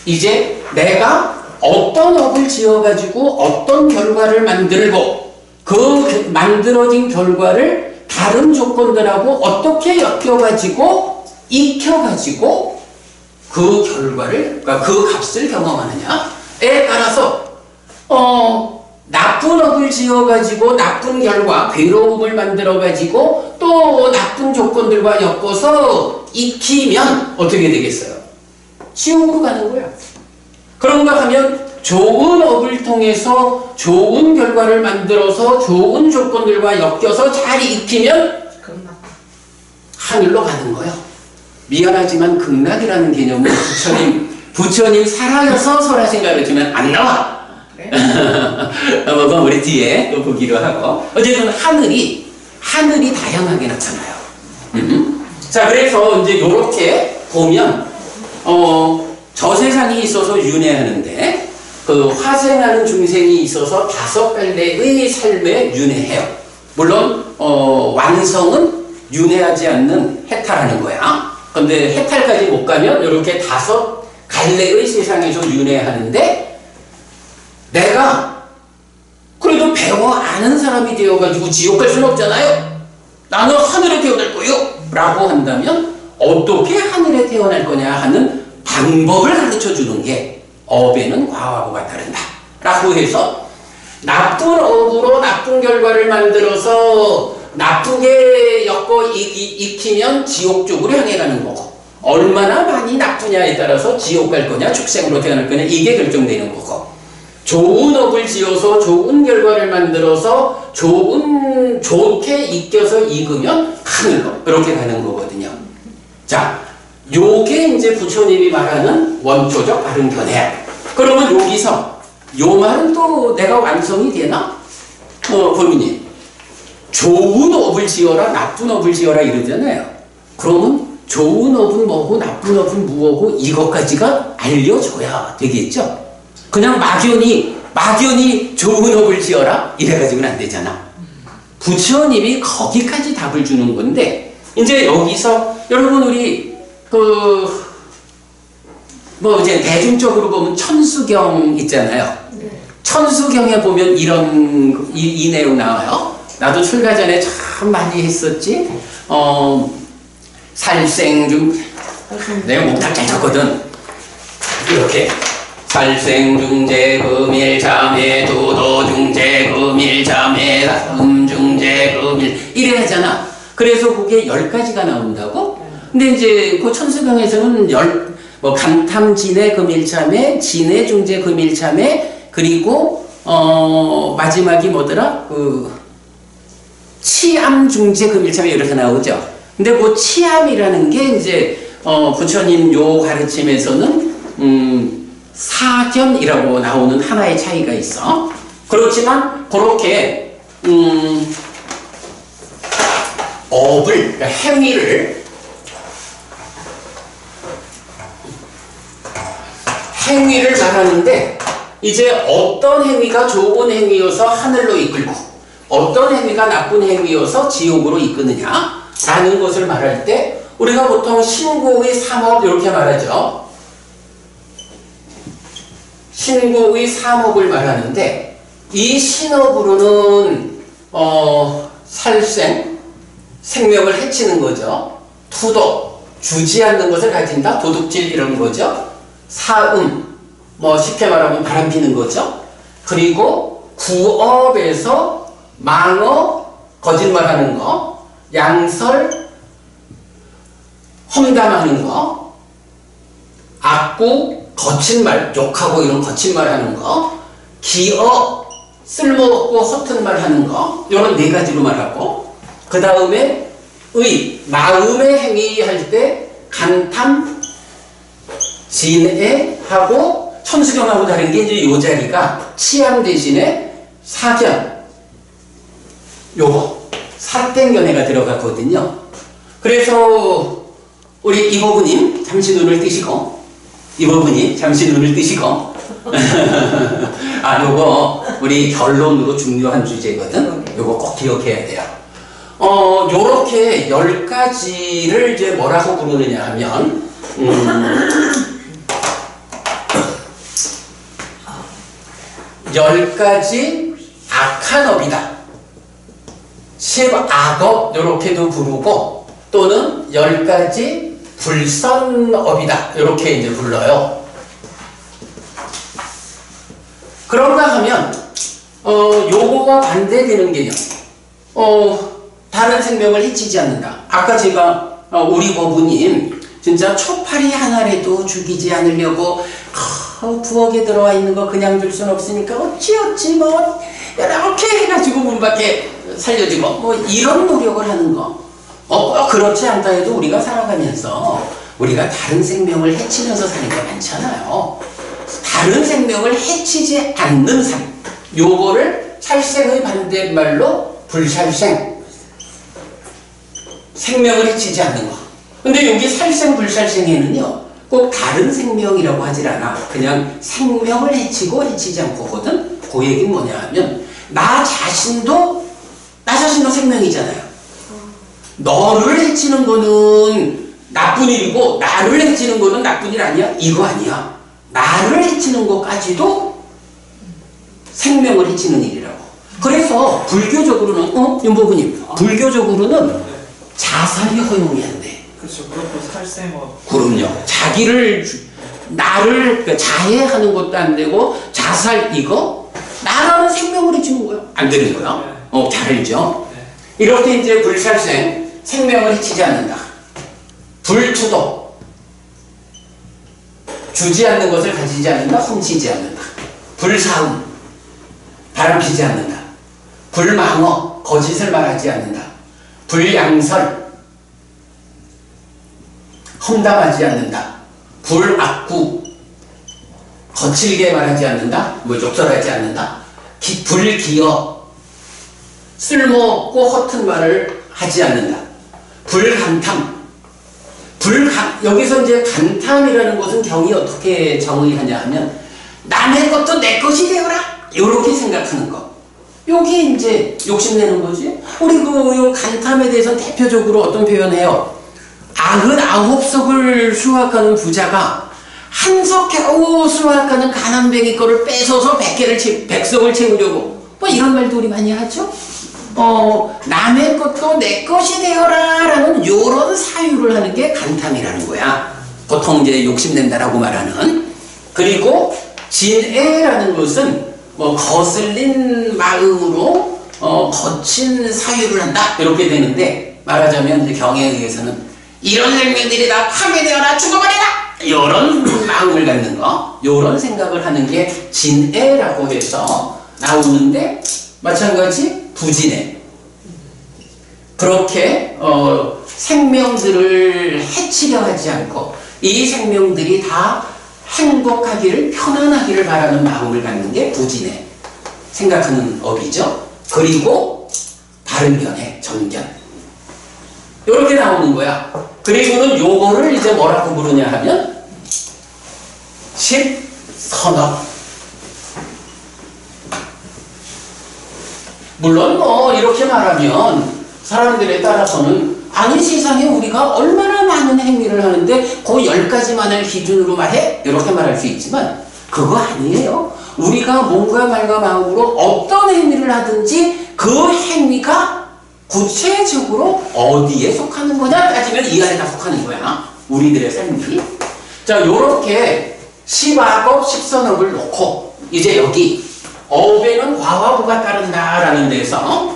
이제 내가 어떤 업을 지어가지고 어떤 결과를 만들고 그 만들어진 결과를 다른 조건들하고 어떻게 엮여가지고 익혀가지고 그 결과를, 그러니까 그 값을 경험하느냐에 따라서 나쁜 업을 지어가지고 나쁜 결과, 괴로움을 만들어가지고 또 나쁜 조건들과 엮어서 익히면 어떻게 되겠어요? 지옥으로 가는 거야. 그런가 하면 좋은 업을 통해서 좋은 결과를 만들어서 좋은 조건들과 엮여서 잘 익히면 하늘로 가는 거야. 미안하지만 극락이라는 개념은 부처님 살아서 설하신 가르치면 안 나와. 그건 우리 뒤에 또 보기로 하고. 어쨌든 하늘이 다양하게 나타나요. 자, 그래서 이제 요렇게 보면 저 세상이 있어서 윤회하는데 그 화생하는 중생이 있어서 5갈래의 삶에 윤회해요. 물론 완성은 윤회하지 않는 해탈하는 거야. 근데 해탈까지 못 가면 이렇게 5갈래의 세상에서 윤회하는데 내가 그래도 배워 아는 사람이 되어가지고 지옥 갈 수는 없잖아요. 나는 하늘에 태어날 거요 라고 한다면 어떻게 하늘에 태어날 거냐 하는 방법을 가르쳐 주는 게 업에는 과와 보가 따른다 라고 해서 나쁜 업으로 나쁜 결과를 만들어서 나쁘게 엮어 익히면 지옥 쪽으로 향해 가는 거고, 얼마나 많이 나쁘냐에 따라서 지옥 갈 거냐 축생으로 태어날 거냐 이게 결정되는 거고, 좋은 업을 지어서 좋은 결과를 만들어서 좋게 익혀서 익으면 하늘로 이렇게 가는 거거든요. 자, 요게 이제 부처님이 말하는 원초적 바른 견해. 그러면 여기서 요 말은 또 내가 완성이 되나? 고민이 좋은 업을 지어라 나쁜 업을 지어라 이러잖아요. 그러면 좋은 업은 뭐고 나쁜 업은 무엇고 이것까지가 알려줘야 되겠죠. 그냥 막연히 좋은 업을 지어라 이래가지고는 안 되잖아. 부처님이 거기까지 답을 주는 건데, 이제 여기서 여러분 우리 이제 대중적으로 보면 천수경 있잖아요. 천수경에 보면 이 내용 나와요. 나도 출가 전에 참 많이 했었지. 살생중 내가 목탁 잘 쳤거든. 이렇게 살생중재 금일자매 도도중재 금일자매 사음중재 금일 이래 하잖아. 그래서 그게 10가지가 나온다고. 근데 이제 그 천수경에서는 감탐진해 금일참회, 진해중재 금일참회, 그리고 마지막이 뭐더라? 치암중재 금일참회 이렇게 나오죠. 근데 그 치암이라는 게 이제 부처님 요 가르침에서는 사견이라고 나오는 하나의 차이가 있어. 그렇지만 그렇게 업을, 그러니까 행위를 말하는데, 이제 어떤 행위가 좋은 행위여서 하늘로 이끌고 어떤 행위가 나쁜 행위여서 지옥으로 이끄느냐 라는 것을 말할 때 우리가 보통 신고의 삼업 이렇게 말하죠. 신고의 삼업을 말하는데, 이 신업으로는 생명을 해치는 거죠. 투독, 주지 않는 것을 가진다, 도둑질 이런 거죠. 사음, 쉽게 말하면 바람 피는 거죠. 그리고 구업에서 망어, 거짓말하는 거, 양설, 험담하는 거, 악구, 거친 말, 욕하고 이런 거친 말 하는 거, 기어, 쓸모없고 허튼 말 하는 거, 이런 네 가지로 말하고, 그 다음에 마음의 행위 할 때 간탐, 진애하고 천수경하고 다른 게 이제 요 자리가 치암 대신에 사견, 요거 사땡견해가 들어갔거든요. 그래서 우리 이모부님 잠시 눈을 뜨시고, 아, 요거 우리 결론으로 중요한 주제거든. 요거 꼭 기억해야 돼요. 요렇게 10가지를 이제 뭐라고 부르느냐 하면 10가지 악한 업이다. 10악업 요렇게도 부르고, 또는 10가지 불선업이다 이렇게 이제 불러요. 그런가 하면 요거와 반대되는 개념, 다른 생명을 해치지 않는다. 아까 제가 우리 거부님 진짜 초파리 하나라도 죽이지 않으려고 부엌에 들어와 있는 거 그냥 둘 순 없으니까 어찌 뭐 이렇게 해가지고 문 밖에 살려주고 뭐 이런 노력을 하는 거, 그렇지 않다 해도 우리가 살아가면서 우리가 다른 생명을 해치면서 사는 게 많잖아요. 다른 생명을 해치지 않는 삶, 요거를 살생의 반대말로 불살생, 생명을 해치지 않는 거. 근데 여기 살생 불살생에는요 꼭 다른 생명이라고 하질 않아. 그냥 생명을 해치고 해치지 않고거든. 그 얘기는 뭐냐 하면 나 자신도 생명이잖아요. 너를 해치는 거는 나쁜 일이고 나를 해치는 거는 나쁜 일 아니야? 이거 아니야. 나를 해치는 것까지도 생명을 해치는 일이라고. 그래서 불교적으로는 윤보부님, 불교적으로는 자살이 허용이 안 돼. 그렇죠. 그것도 살생업. 그럼요. 나를 그러니까 자해하는 것도 안 되고, 자살 이거 나라는 생명을 해치는 거야. 안 되는 거야. 잘 알죠? 네. 이렇게 이제 불살생, 생명을 해치지 않는다. 불투도, 주지 않는 것을 가지지 않는다, 훔치지 않는다. 불사음, 바람피지 않는다. 불망어, 거짓을 말하지 않는다. 불양설, 험담하지 않는다. 불악구, 거칠게 말하지 않는다. 욕설하지 않는다. 불기어, 쓸모없고 허튼 말을 하지 않는다. 불간탐, 여기서 이제 간탐이라는 것은 경이 어떻게 정의하냐 하면 남의 것도 내 것이 되어라 이렇게 생각하는 거. 여기 이제 욕심내는 거지. 우리 요 간탐에 대해서는 대표적으로 어떤 표현해요? 99석을 수확하는 부자가 한 석 겨우 수확하는 가난뱅이 거를 뺏어서 100석을 채우려고, 뭐 이런 말도 우리 많이 하죠. 남의 것도 내 것이 되어라 라는 요런 사유를 하는 게 간탐이라는 거야. 보통 이제 욕심낸다라고 말하는. 그리고 진애라는 것은 뭐 거슬린 마음으로 거친 사유를 한다 이렇게 되는데, 말하자면 이제 경에 의해서는 이런 생명들이 다 파괴되어라 죽어버리라 이런 마음을 갖는 거, 이런 생각을 하는 게 진애라고 해서 나오는데, 마찬가지 부진애. 그렇게 생명들을 해치려 하지 않고 이 생명들이 다 행복하기를, 편안하기를 바라는 마음을 갖는 게 부진애, 생각하는 업이죠. 그리고 바른견해, 정견, 이렇게 나오는 거야. 그리고는 요거를 이제 뭐라고 부르냐 하면 십선업. 물론 뭐 이렇게 말하면 사람들에 따라서는 아니 세상에 우리가 얼마나 많은 행위를 하는데 그 10가지만을 기준으로 말해? 이렇게 말할 수 있지만 그거 아니에요. 우리가 몸과 말과 마음으로 어떤 행위를 하든지 그 행위가 구체적으로 어디에 속하는 거냐 따지면 이 안에 다 속하는 거야. 우리들의 삶이. 자, 요렇게 십악업, 십선업을 놓고 이제 여기 업에는 과화부가 따른다라는 데서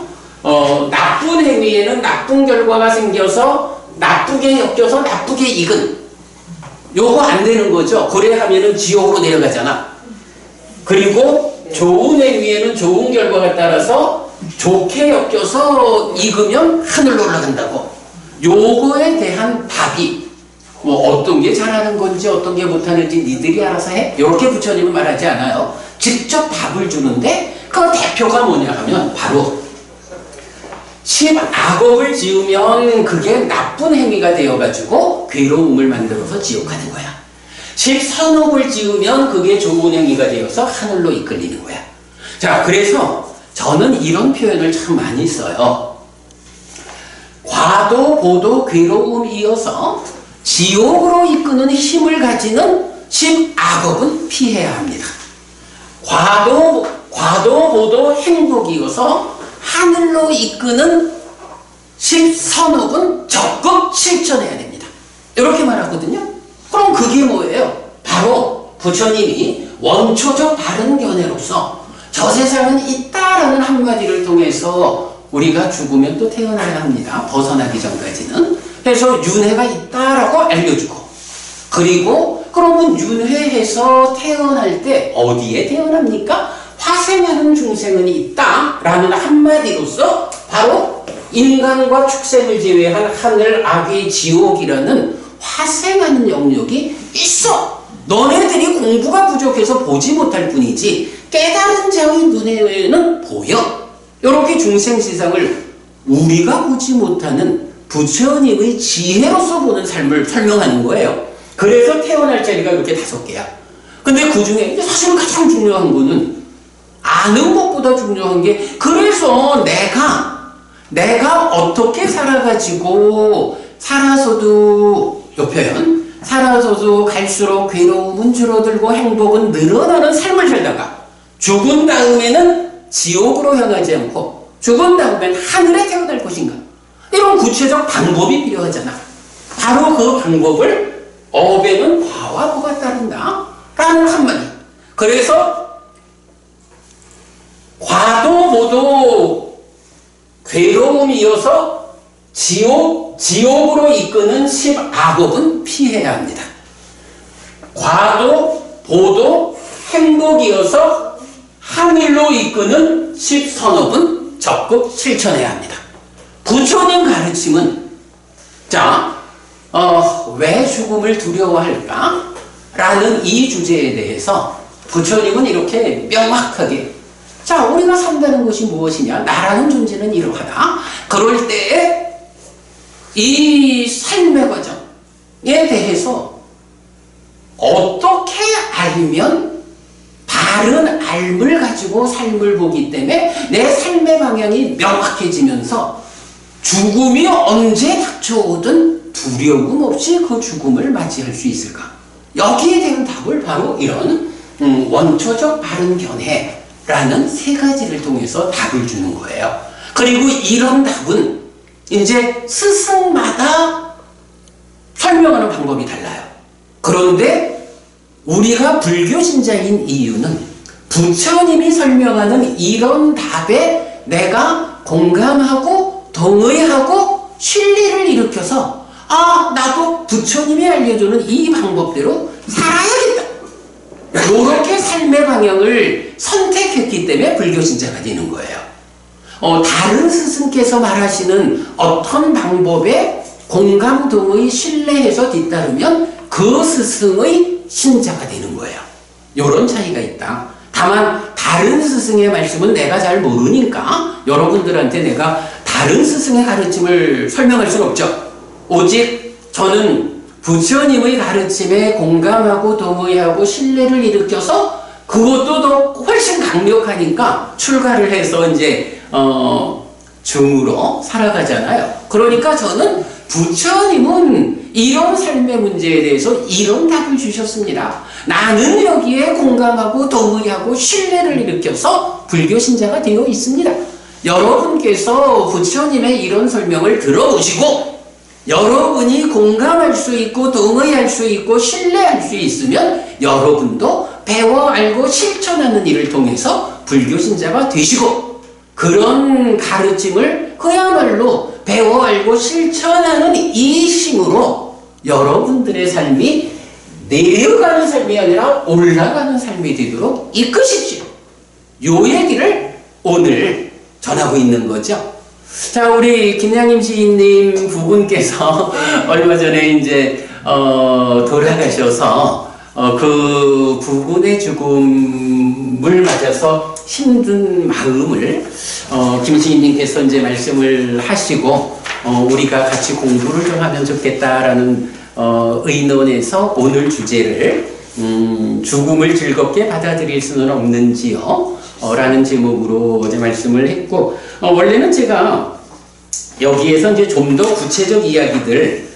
나쁜 행위에는 나쁜 결과가 생겨서 나쁘게 엮여서 나쁘게 익은 요거 안 되는 거죠. 그래 하면은 지옥으로 내려가잖아. 그리고 좋은 행위에는 좋은 결과가 따라서 좋게 엮여서 익으면 하늘로 올라간다고. 요거에 대한 답이 뭐 어떤 게 잘하는 건지 어떤 게 못하는지 니들이 알아서 해? 이렇게 부처님은 말하지 않아요. 직접 답을 주는데 그 대표가 뭐냐 하면 바로 10악업을 지으면 그게 나쁜 행위가 되어가지고 괴로움을 만들어서 지옥 가는 거야. 10선업을 지으면 그게 좋은 행위가 되어서 하늘로 이끌리는 거야. 자, 그래서 저는 이런 표현을 참 많이 써요. 과도, 보도, 괴로움 이어서 지옥으로 이끄는 힘을 가지는 10악업은 피해야 합니다. 과도, 보도, 행복이어서 하늘로 이끄는 10선업은 적극 실천해야 됩니다. 이렇게 말하거든요. 그럼 그게 뭐예요? 바로 부처님이 원초적 바른 견해로서 저 세상은 있다라는 한마디를 통해서 우리가 죽으면 또 태어나야 합니다. 벗어나기 전까지는. 그래서 윤회가 있다라고 알려주고, 그리고 그러면 윤회해서 태어날 때 어디에 태어납니까? 화생하는 중생은 있다라는 한마디로서 바로 인간과 축생을 제외한 하늘, 악의 지옥이라는 화생하는 영역이 있어. 너네들이 공부가 부족해서 보지 못할 뿐이지 깨달은 자의 눈에는 보여. 이렇게 중생세상을 우리가 보지 못하는 부처님의 지혜로서 보는 삶을 설명하는 거예요. 그래서 태어날 자리가 이렇게 5개야. 근데 그 중에 사실 가장 중요한 거는 아는 것보다 중요한 게, 그래서 내가 어떻게 살아가지고 살아서도, 요 표현, 살아서도 갈수록 괴로움은 줄어들고 행복은 늘어나는 삶을 살다가 죽은 다음에는 지옥으로 향하지 않고 죽은 다음엔 하늘에 태어날 것인가, 이런 구체적 방법이 필요하잖아. 바로 그 방법을 업에는 과와 보가 따른다 라는 한마디. 그래서 과도 보도 괴로움이어서 지옥으로 이끄는 10악업은 피해야 합니다. 과도 보도 행복이어서 하늘로 이끄는 10선업은 적극 실천해야 합니다. 부처님 가르침은, 자, 왜 죽음을 두려워할까? 라는 이 주제에 대해서 부처님은 이렇게 명확하게, 자, 우리가 산다는 것이 무엇이냐? 나라는 존재는 이러하다. 그럴 때 이 삶의 과정에 대해서 어떻게 알면 바른 알을 가지고 삶을 보기 때문에 내 삶의 방향이 명확해지면서 죽음이 언제 닥쳐오든 두려움 없이 그 죽음을 맞이할 수 있을까? 여기에 대한 답을 바로 이런 원초적 바른 견해라는 3가지를 통해서 답을 주는 거예요. 그리고 이런 답은 이제 스승마다 설명하는 방법이 달라요. 그런데 우리가 불교 신자인 이유는 부처님이 설명하는 이런 답에 내가 공감하고 동의하고 신뢰를 일으켜서, 아, 나도 부처님이 알려주는 이 방법대로 살아야겠다, 이렇게 삶의 방향을 선택했기 때문에 불교 신자가 되는 거예요. 다른 스승께서 말하시는 어떤 방법에 공감, 동의, 신뢰해서 뒤따르면 그 스승의 신자가 되는 거예요. 이런 차이가 있다. 다만 다른 스승의 말씀은 내가 잘 모르니까 여러분들한테 내가 다른 스승의 가르침을 설명할 수는 없죠. 오직 저는 부처님의 가르침에 공감하고 동의하고 신뢰를 일으켜서 그것도 더 훨씬 강력하니까 출가를 해서 이제 중으로 살아가잖아요. 그러니까 저는 부처님은 이런 삶의 문제에 대해서 이런 답을 주셨습니다. 나는 여기에 공감하고 동의하고 신뢰를 일으켜서 불교 신자가 되어 있습니다. 여러분께서 부처님의 이런 설명을 들어보시고 여러분이 공감할 수 있고 동의할 수 있고 신뢰할 수 있으면 여러분도 배워 알고 실천하는 일을 통해서 불교 신자가 되시고, 그런 가르침을 그야말로 배워 알고 실천하는 이 힘으로 여러분들의 삶이 내려가는 삶이 아니라 올라가는 삶이 되도록 이끄십시오. 요 얘기를 오늘 전하고 있는 거죠. 자, 우리 김양임 시인님 부군께서 얼마 전에 이제 돌아가셔서 그 부군의 죽음을 맞아서 힘든 마음을 김 시인님께서 이제 말씀을 하시고 우리가 같이 공부를 좀 하면 좋겠다라는 의논에서 오늘 주제를 죽음을 즐겁게 받아들일 수는 없는지요? 라는 제목으로 이제 말씀을 했고, 원래는 제가 여기에서 이제 좀 더 구체적 이야기들을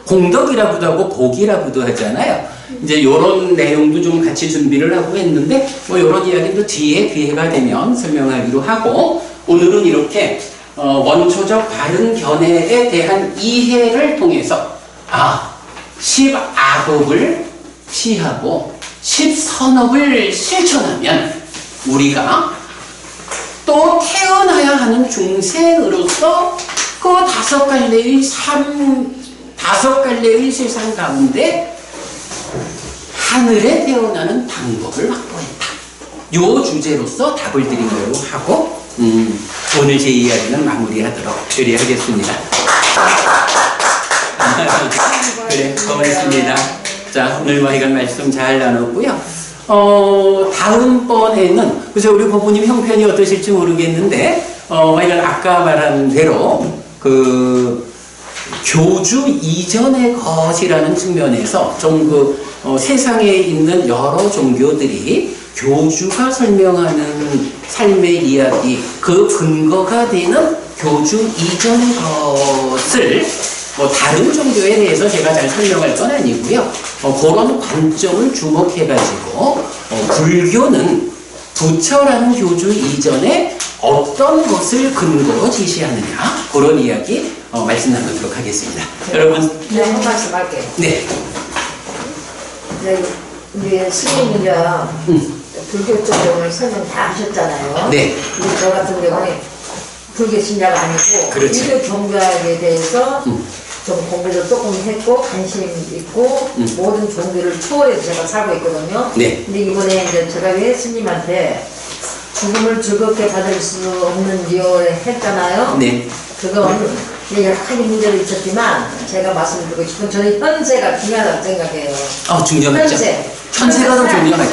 공덕이라고도 하고 복이라고도 하잖아요. 이제 요런 내용도 좀 같이 준비를 하고 했는데, 요런 이야기도 뒤에 기회가 되면 설명하기로 하고, 오늘은 이렇게 원초적 바른 견해에 대한 이해를 통해서 10악업을 피하고 10선업을 실천하면 우리가 또 태어나야 하는 중생으로서 그 다섯 갈래의 세상 가운데 하늘에 태어나는 방법을 확보했다. 요 주제로서 답을 드린 걸로 하고 오늘 제 이야기는 마무리하도록 처리하겠습니다. 그래, 고맙습니다. 자, 오늘 이건 말씀 잘 나눴고요. 다음번에는, 그래서 우리 법부님 형편이 어떠실지 모르겠는데, 이건 아까 말한 대로, 교주 이전의 것이라는 측면에서 좀 세상에 있는 여러 종교들이 교주가 설명하는 삶의 이야기, 그 근거가 되는 교주 이전의 것을 다른 종교에 대해서 제가 잘 설명할 건 아니고요. 그런 관점을 주목해가지고 불교는 부처라는 교주 이전에 어떤 것을 근거로 제시하느냐, 그런 이야기 말씀 나누도록 하겠습니다. 여러분. 네, 한 말씀 할게요. 네. 네, 우리 스님이랑 불교 쪽을 설명 다 하셨잖아요. 네. 근데 저 같은 경우는 불교 신자가 아니고 그렇죠. 불교 종교에 대해서 좀 공부도 조금 했고 관심 있고 모든 종교를 초월해서 제가 살고 있거든요. 네. 근데 이번에 이제 제가 왜 스님한테 죽음을 즐겁게 받을 수 없는지요 했잖아요. 네. 그건 여러 가지 문제도 있었지만 제가 말씀드리고 싶은 저는 현세가 중요하다고 생각해요. 중요하죠. 현세가 더 중요하죠.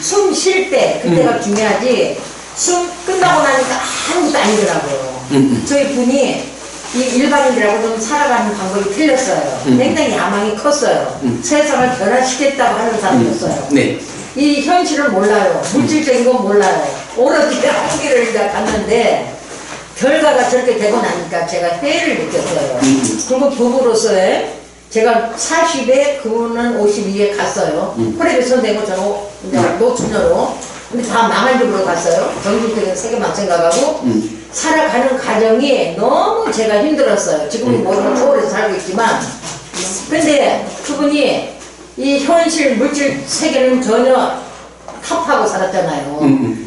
숨 쉴 때 그때가 중요하지 숨 끝나고 나니까 아무것도 아니더라고요. 저희 분이 이 일반인들하고 좀 살아가는 방법이 틀렸어요. 굉장히 야망이 컸어요. 세상을 변화시켰다고 하는 사람이었어요. 네. 이 현실을 몰라요. 물질적인 건 몰라요. 오로지 학기를 갔는데 결과가 저렇게 되고 나니까 제가 해를 느꼈어요. 그리고 부부로서의 제가 40에 그분은 52에 갔어요. 호래비 선생님은 저는 노처녀로. 근데 다 망할 집으로 갔어요. 정신적인 세계만 생각하고 살아가는 과정이 너무 제가 힘들었어요. 지금은 모든 초월해서 살고 있지만 근데 그분이 이 현실 물질 세계는 전혀 타파하고 살았잖아요.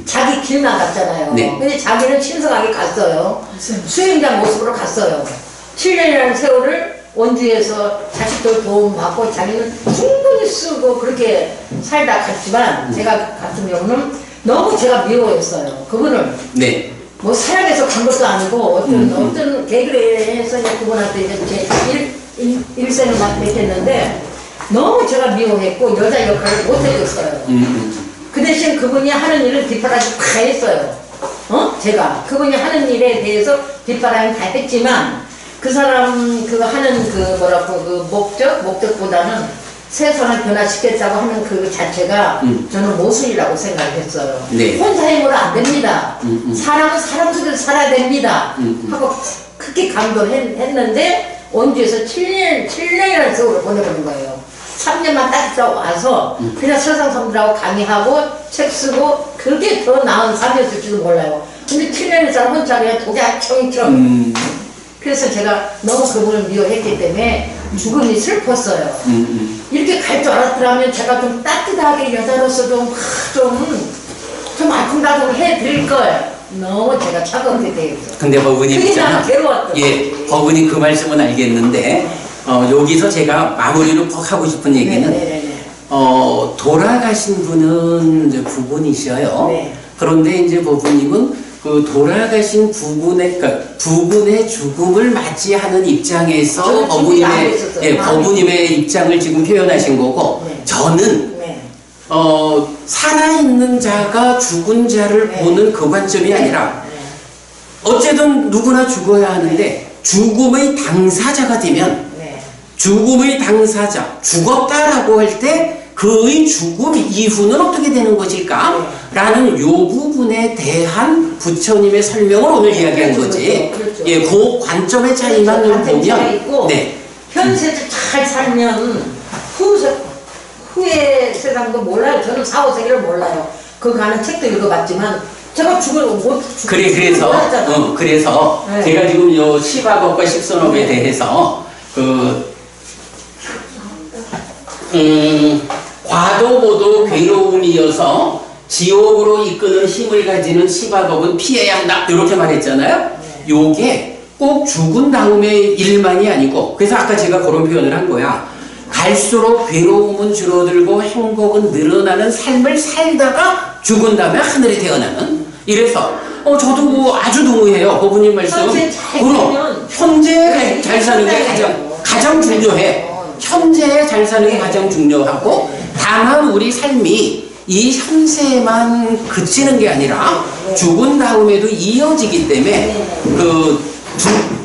자기 길만 갔잖아요. 네. 근데 자기는 신성하게 갔어요. 수행자 모습으로 갔어요. 7년이라는 세월을 원주에서 자식들 도움받고 자기는 충분히 쓰고 그렇게 살다 갔지만 제가 같은 경우는 너무 제가 미워했어요. 그분을. 네. 뭐 사랑해서 간 것도 아니고 어떤 개그에서 그분한테 이제 제 일생을 맡았는데 너무 제가 미워했고 여자 역할을 못 해줬어요. 그 대신 그분이 하는 일을 뒷바라지 다 했어요. 제가 그분이 하는 일에 대해서 뒷바라지 다 했지만 그 사람 그 하는 그 목적보다는 세상을 변화시켰다고 하는 그 자체가 저는 모순이라고 생각했어요. 네. 혼자 힘으로 안 됩니다. 사람은 사람 속에서 살아야 됩니다. 하고 크게 감동을 했는데 원주에서 7년이라는 세월을 보내버린 거예요. 3년만 딱 있다 와서 그냥 세상 사람들하고 강의하고 책 쓰고 그게 더 나은 삶이었을지도 몰라요. 근데 7년의 사람 혼자 그냥 독야청처럼 그래서 제가 너무 그분을 미워했기 때문에 죽음이 슬펐어요. 이렇게 갈 줄 알았더라면 제가 좀 따뜻하게 여자로서 좀 알콩달콩 해드릴 걸 너무 제가 차갑게 되었어요. 근데 법은님 그게 있잖아. 나는 괴로웠던 예, 법은님 그 말씀은 알겠는데 여기서 제가 마무리로 꼭 하고 싶은 얘기는 네네네. 돌아가신 분은 이제 부분이셔요. 네. 그런데 이제 부부님은 그 돌아가신 부분의 죽음을 맞이하는 입장에서 저는 준비를 안 했었어요. 법부님의 입장을 지금 표현하신 거고, 네. 저는 네. 살아있는 자가 죽은 자를 네. 보는 그 관점이 아니라 네. 어쨌든 누구나 죽어야 하는데 죽음의 당사자가 되면 네. 죽음의 당사자, 죽었다라고 할 때 그의 죽음 이후는 어떻게 되는 것일까? 라는 요 부분에 대한 부처님의 설명을 오늘 이야기한 거지. 그렇죠. 예, 그 관점의 차이만 보면, 있고, 네. 현세도 잘 살면 후의 세상도 몰라요. 저는 사후세계를 몰라요. 그 가는 책도 읽어봤지만 제가 그래서 네. 제가 지금 요 시바법과 십선업에 대해서 과도보도 괴로움이어서 지옥으로 이끄는 힘을 가지는 시바법은 피해야 한다 이렇게 말했잖아요. 요게 꼭 죽은 다음의 일만이 아니고, 그래서 아까 제가 그런 표현을 한 거야. 갈수록 괴로움은 줄어들고 행복은 늘어나는 삶을 살다가 죽은 다음에 하늘에 태어나는. 이래서 저도 뭐 아주 동의해요. 법부님 말씀. 그럼 현재 잘 사는 게 가장 중요해. 현재에 잘 사는 게 가장 중요하고, 다만 우리 삶이 이 현세에만 그치는 게 아니라 죽은 다음에도 이어지기 때문에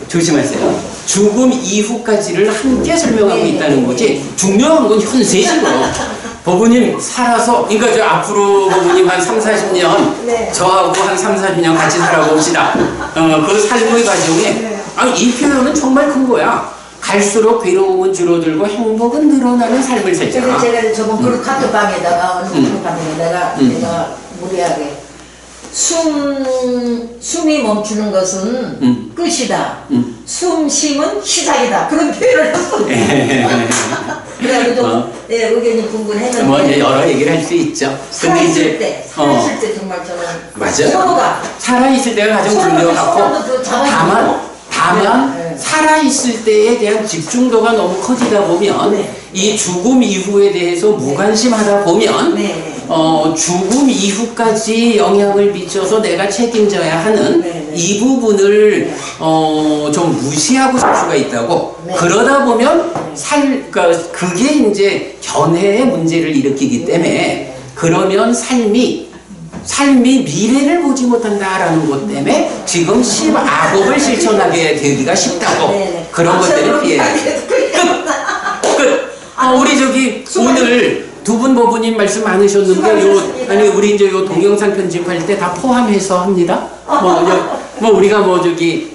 조심하세요. 죽음 이후까지를 함께 설명하고 있다는 거지, 중요한 건 현세지 뭐. 법부님 살아서, 그러니까 저 앞으로 법부님 한 3, 40년 네. 저하고 한 3, 40년 같이 살아봅시다. 그 삶의 과정에 이 표현은 정말 큰 거야. 갈수록 괴로움은 줄어들고 행복은 늘어나는 삶을 살자. 그래서 제가 저번 그 카톡방에다가 내가 무리하게 숨이 멈추는 것은 끝이다. 숨 쉼은 시작이다. 그런 표현을 했어요. 그래가지고 의견이 분분했는데. 뭐 여러 얘기를 할 수 있죠. 살아있을 때 정말 저는 맞아요. 서로가 살아있을 때가 가장 중요하고, 다만 살아있을 때에 대한 집중도가 너무 커지다 보면 이 죽음 이후에 대해서 무관심하다 보면 죽음 이후까지 영향을 미쳐서 내가 책임져야 하는 이 부분을 좀 무시하고 살 수가 있다고. 그러다 보면 그러니까 그게 이제 견해의 문제를 일으키기 때문에, 그러면 삶이 미래를 보지 못한다라는 것 때문에 지금 십아법을 실천하게 되기가 쉽다고. 그런 것들을 피해야 돼. 끝. 우리 오늘 두 분 법부님 말씀 많으셨는데, 우리 이제 요 동영상 편집할 때 다 포함해서 합니다. 우리가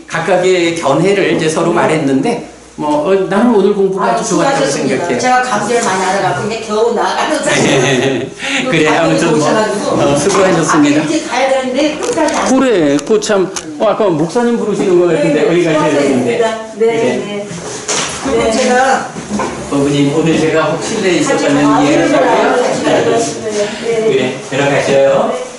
각각의 견해를 이제 서로 말했는데, 나는 오늘 공부가 아주 좋았다고 생각해요. 제가 강제를 많이 알아갖고 이제 겨우 나가는 그래, 아무튼 수고하셨습니다. 이제 가야 되는데 끝까지 안 그래, 참 아까 목사님 부르시는 거 같은데 어디 가셔야 되는데. 네. 그리고 제가 법부님 오늘 제가 혹 실례 있었다면 이해를 하고요. 그래, 들어가셔요.